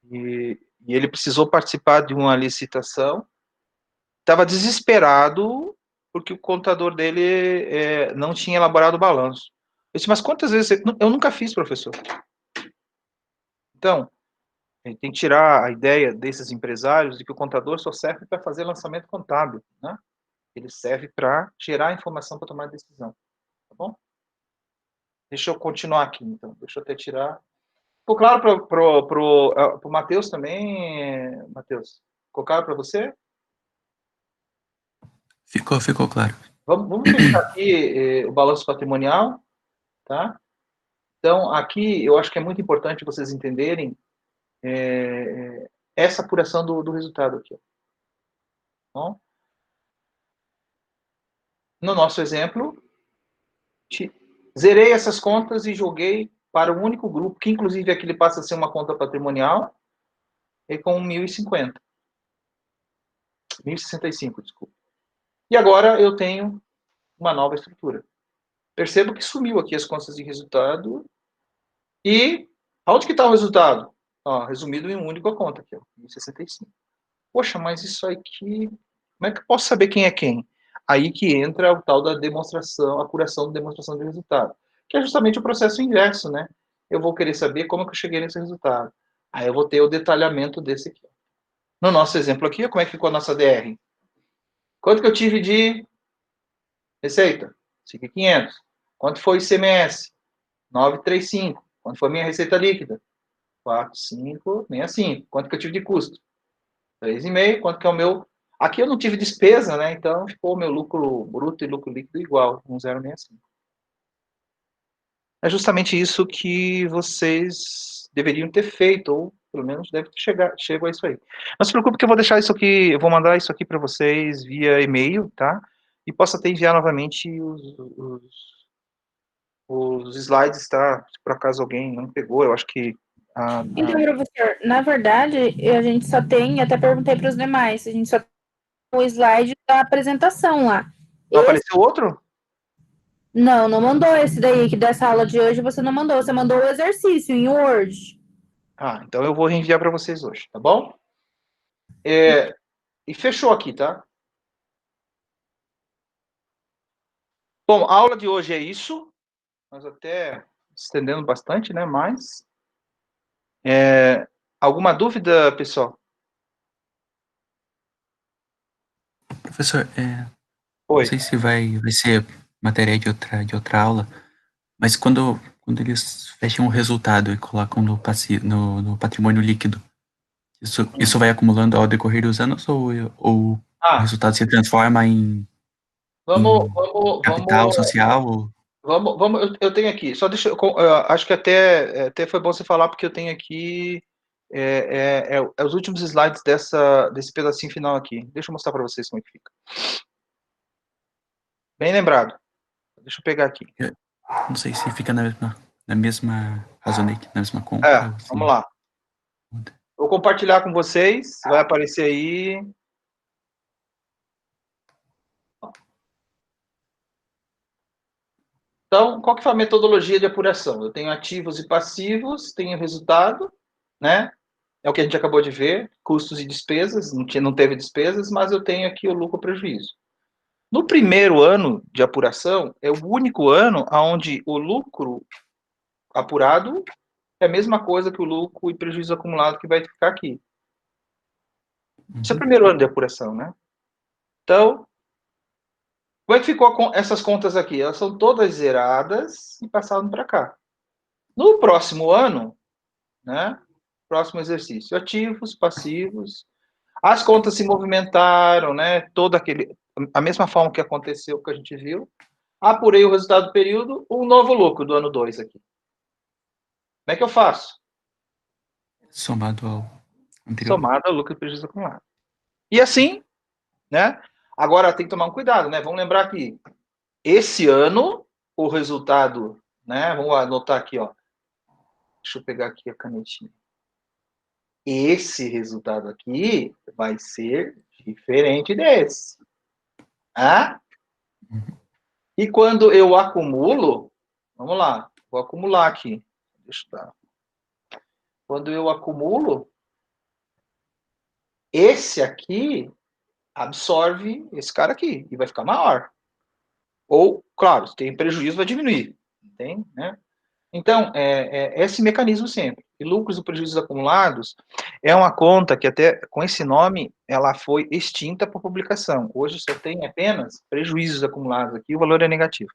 E ele precisou participar de uma licitação, estava desesperado porque o contador dele não tinha elaborado o balanço. Eu disse, mas quantas vezes você... Eu nunca fiz, professor. Então, a gente tem que tirar a ideia desses empresários de que o contador só serve para fazer lançamento contábil, né? Ele serve para gerar informação para tomar decisão, tá bom? Deixa eu continuar aqui, então. Deixa eu até tirar. Ficou claro para o Matheus também, Matheus? Ficou claro para você? Ficou claro. Vamos fechar aqui o balanço patrimonial, tá? Então, aqui, eu acho que é muito importante vocês entenderem essa apuração do resultado aqui. Bom, no nosso exemplo, zerei essas contas e joguei para um único grupo, que inclusive aqui ele passa a ser uma conta patrimonial, e com 1.050. 1.065, desculpa. E agora eu tenho uma nova estrutura. Percebo que sumiu aqui as contas de resultado. E onde que está o resultado? Resumido em um único conta aqui, 1.065. Poxa, mas isso aqui, como é que eu posso saber quem é quem? Aí que entra o tal da demonstração, a apuração da demonstração de resultado, que é justamente o processo inverso, né? Eu vou querer saber como é que eu cheguei nesse resultado. Aí eu vou ter o detalhamento desse aqui. No nosso exemplo aqui, como é que ficou a nossa DR? Quanto que eu tive de receita? 5.500. Quanto foi o ICMS? 935. Quanto foi a minha receita líquida? 4, 5, 65. Quanto que eu tive de custo? 3,5. Quanto que é o meu... Aqui eu não tive despesa, né? Então ficou o meu lucro bruto e lucro líquido igual, 1,065. É justamente isso que vocês deveriam ter feito, ou pelo menos deve ter chegado a isso aí. Não se preocupe que eu vou deixar isso aqui, eu vou mandar isso aqui para vocês via e-mail, tá? E posso até enviar novamente os slides, tá? Se por acaso alguém não pegou, eu acho que... Então, professor, na verdade, a gente só tem, até perguntei para os demais, a gente só tem o slide da apresentação lá. Não apareceu outro? Não mandou esse daí, que dessa aula de hoje você não mandou, você mandou o exercício em Word. Então eu vou reenviar para vocês hoje, tá bom? E fechou aqui, tá? Bom, a aula de hoje é isso. Nós até estendendo bastante, né? Mas... alguma dúvida, pessoal? Professor, Oi. não sei se vai ser matéria de outra aula, mas quando eles fecham o resultado e colocam no patrimônio líquido, isso vai acumulando ao decorrer dos anos ou o resultado se transforma em capital social? Eu tenho aqui, só deixa acho que até foi bom você falar, porque eu tenho aqui os últimos slides desse pedacinho final aqui. Deixa eu mostrar para vocês como é que fica. Bem lembrado. Deixa eu pegar aqui. Não sei se fica na mesma razonete, na mesma conta. Vamos lá. Vou compartilhar com vocês, vai aparecer aí. Então, qual que foi a metodologia de apuração? Eu tenho ativos e passivos, tenho resultado, né? É o que a gente acabou de ver, custos e despesas, não teve despesas, mas eu tenho aqui o lucro e prejuízo. No primeiro ano de apuração, é o único ano onde o lucro apurado é a mesma coisa que o lucro e prejuízo acumulado que vai ficar aqui. Esse é o primeiro ano de apuração, né? Então, como é que ficou essas contas aqui? Elas são todas zeradas e passaram para cá. No próximo ano, né? Próximo exercício, ativos, passivos, as contas se movimentaram, né? A mesma forma que aconteceu, que a gente viu. Apurei o resultado do período, um novo lucro do ano 2 aqui. Como é que eu faço? Somado ao anterior. Somado ao lucro e prejuízo acumulado. E assim, né? Agora tem que tomar um cuidado, né? Vamos lembrar que esse ano, o resultado, né? Vamos anotar aqui, ó. Deixa eu pegar aqui a canetinha. Esse resultado aqui vai ser diferente desse. E quando eu acumulo, vamos lá, vou acumular aqui. Deixa eu dar. Quando eu acumulo, esse aqui absorve esse cara aqui e vai ficar maior. Ou, claro, se tem prejuízo, vai diminuir. Entende? Né? Então, esse mecanismo sempre. E lucros e prejuízos acumulados é uma conta que até com esse nome ela foi extinta por publicação. Hoje só tem apenas prejuízos acumulados aqui, o valor é negativo.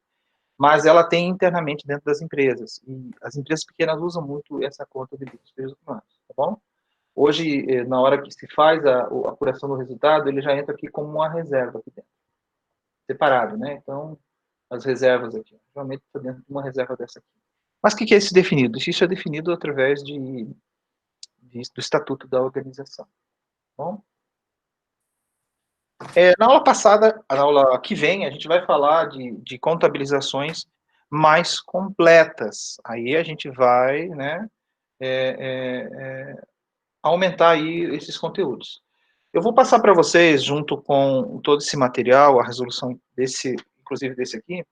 Mas ela tem internamente dentro das empresas. E as empresas pequenas usam muito essa conta de lucros e prejuízos acumulados, tá bom? Hoje, na hora que se faz a apuração do resultado, ele já entra aqui como uma reserva aqui dentro. Separado, né? Então, as reservas aqui. Geralmente está dentro de uma reserva dessa aqui. Mas o que é esse definido? Isso é definido através do estatuto da organização. Bom? Na aula passada, na aula que vem, a gente vai falar de contabilizações mais completas. Aí a gente vai, né, aumentar aí esses conteúdos. Eu vou passar para vocês, junto com todo esse material, a resolução desse, inclusive desse aqui,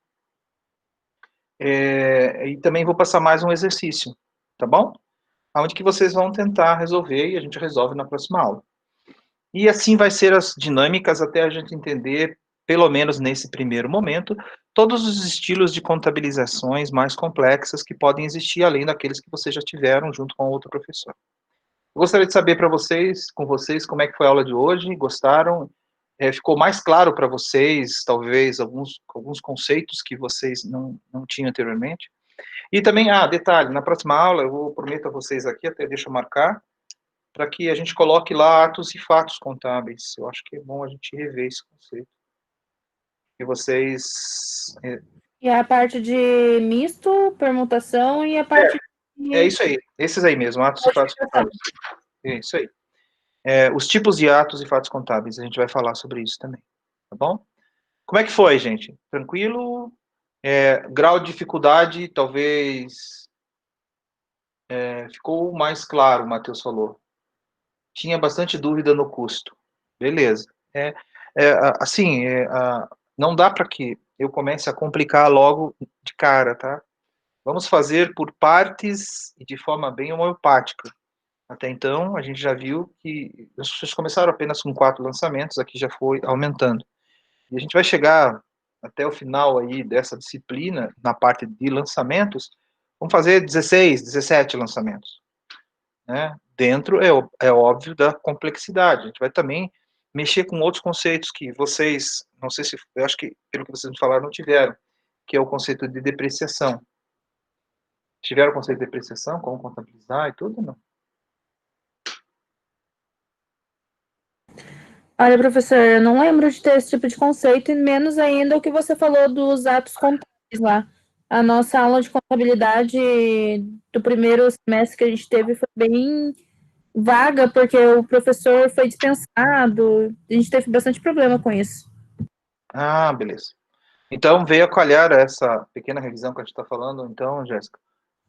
e também vou passar mais um exercício, tá bom? Onde que vocês vão tentar resolver e a gente resolve na próxima aula. E assim vai ser as dinâmicas até a gente entender, pelo menos nesse primeiro momento, todos os estilos de contabilizações mais complexas que podem existir, além daqueles que vocês já tiveram junto com outro professor. Eu gostaria de saber com vocês, como é que foi a aula de hoje, gostaram? Ficou mais claro para vocês, talvez, alguns conceitos que vocês não tinham anteriormente? E também, detalhe, na próxima aula, eu prometo a vocês aqui, até deixa eu marcar, para que a gente coloque lá atos e fatos contábeis. Eu acho que é bom a gente rever esse conceito. E vocês... E a parte de misto, permutação e a parte de... É isso aí, esses aí mesmo, atos e fatos contábeis. É isso aí. Os tipos de atos e fatos contábeis, a gente vai falar sobre isso também, tá bom? Como é que foi, gente? Tranquilo? Grau de dificuldade, talvez... ficou mais claro, o Matheus falou. Tinha bastante dúvida no custo. Beleza. Assim, não dá para que eu comece a complicar logo de cara, tá? Vamos fazer por partes e de forma bem homeopática. Até então, a gente já viu que vocês começaram apenas com 4 lançamentos, aqui já foi aumentando. E a gente vai chegar até o final aí dessa disciplina, na parte de lançamentos, vamos fazer 16, 17 lançamentos. Né? Dentro, é óbvio, da complexidade. A gente vai também mexer com outros conceitos que vocês, não sei se, eu acho que, pelo que vocês me falaram, não tiveram, que é o conceito de depreciação. Tiveram o conceito de depreciação, como contabilizar e tudo, não? Olha, professor, eu não lembro de ter esse tipo de conceito, e menos ainda o que você falou dos atos contábeis lá. A nossa aula de contabilidade do primeiro semestre que a gente teve foi bem vaga, porque o professor foi dispensado, a gente teve bastante problema com isso. Beleza. Então, veio a calhar essa pequena revisão que a gente está falando, então, Jéssica?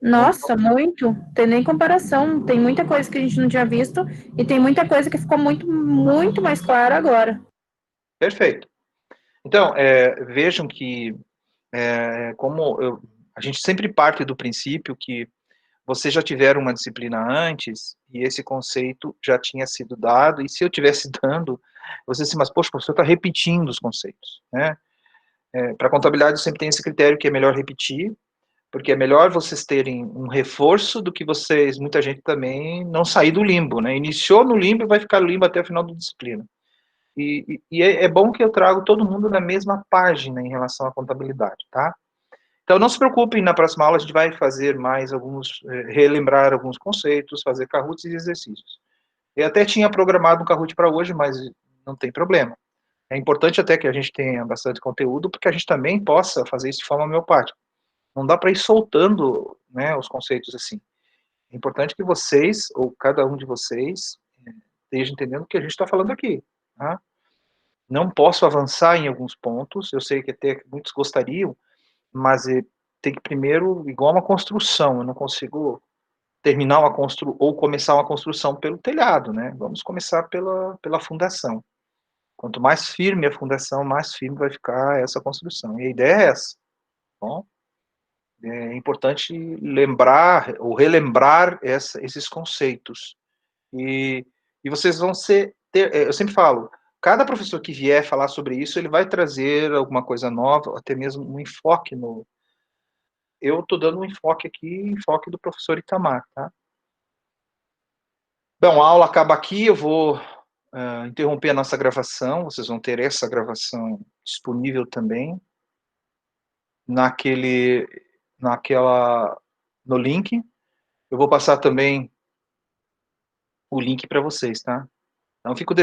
Nossa, muito. Tem nem comparação. Tem muita coisa que a gente não tinha visto e tem muita coisa que ficou muito, muito mais clara agora. Perfeito. Então, vejam que, a gente sempre parte do princípio que vocês já tiveram uma disciplina antes e esse conceito já tinha sido dado, e se eu tivesse dando, você disse, mas poxa, o professor está repetindo os conceitos, né? Para contabilidade sempre tem esse critério que é melhor repetir, porque é melhor vocês terem um reforço do que vocês, muita gente também, não sair do limbo, né? Iniciou no limbo e vai ficar no limbo até o final da disciplina. E é bom que eu trago todo mundo na mesma página em relação à contabilidade, tá? Então, não se preocupem, na próxima aula a gente vai fazer mais relembrar alguns conceitos, fazer Kahoots e exercícios. Eu até tinha programado um Kahoot para hoje, mas não tem problema. É importante até que a gente tenha bastante conteúdo, porque a gente também possa fazer isso de forma homeopática. Não dá para ir soltando, né, os conceitos assim. É importante que vocês, ou cada um de vocês, esteja entendendo o que a gente está falando aqui. Tá? Não posso avançar em alguns pontos, eu sei que até muitos gostariam, mas tem que primeiro, igual uma construção, eu não consigo terminar ou começar uma construção pelo telhado, né? Vamos começar pela fundação. Quanto mais firme a fundação, mais firme vai ficar essa construção. E a ideia é essa. Bom, é importante lembrar ou relembrar esses conceitos. E vocês vão eu sempre falo, cada professor que vier falar sobre isso, ele vai trazer alguma coisa nova, até mesmo um enfoque eu estou dando um enfoque aqui, enfoque do professor Itamar, tá? Bom, a aula acaba aqui, eu vou interromper a nossa gravação, vocês vão ter essa gravação disponível também, no link. Eu vou passar também o link para vocês, tá? Então, fico devendo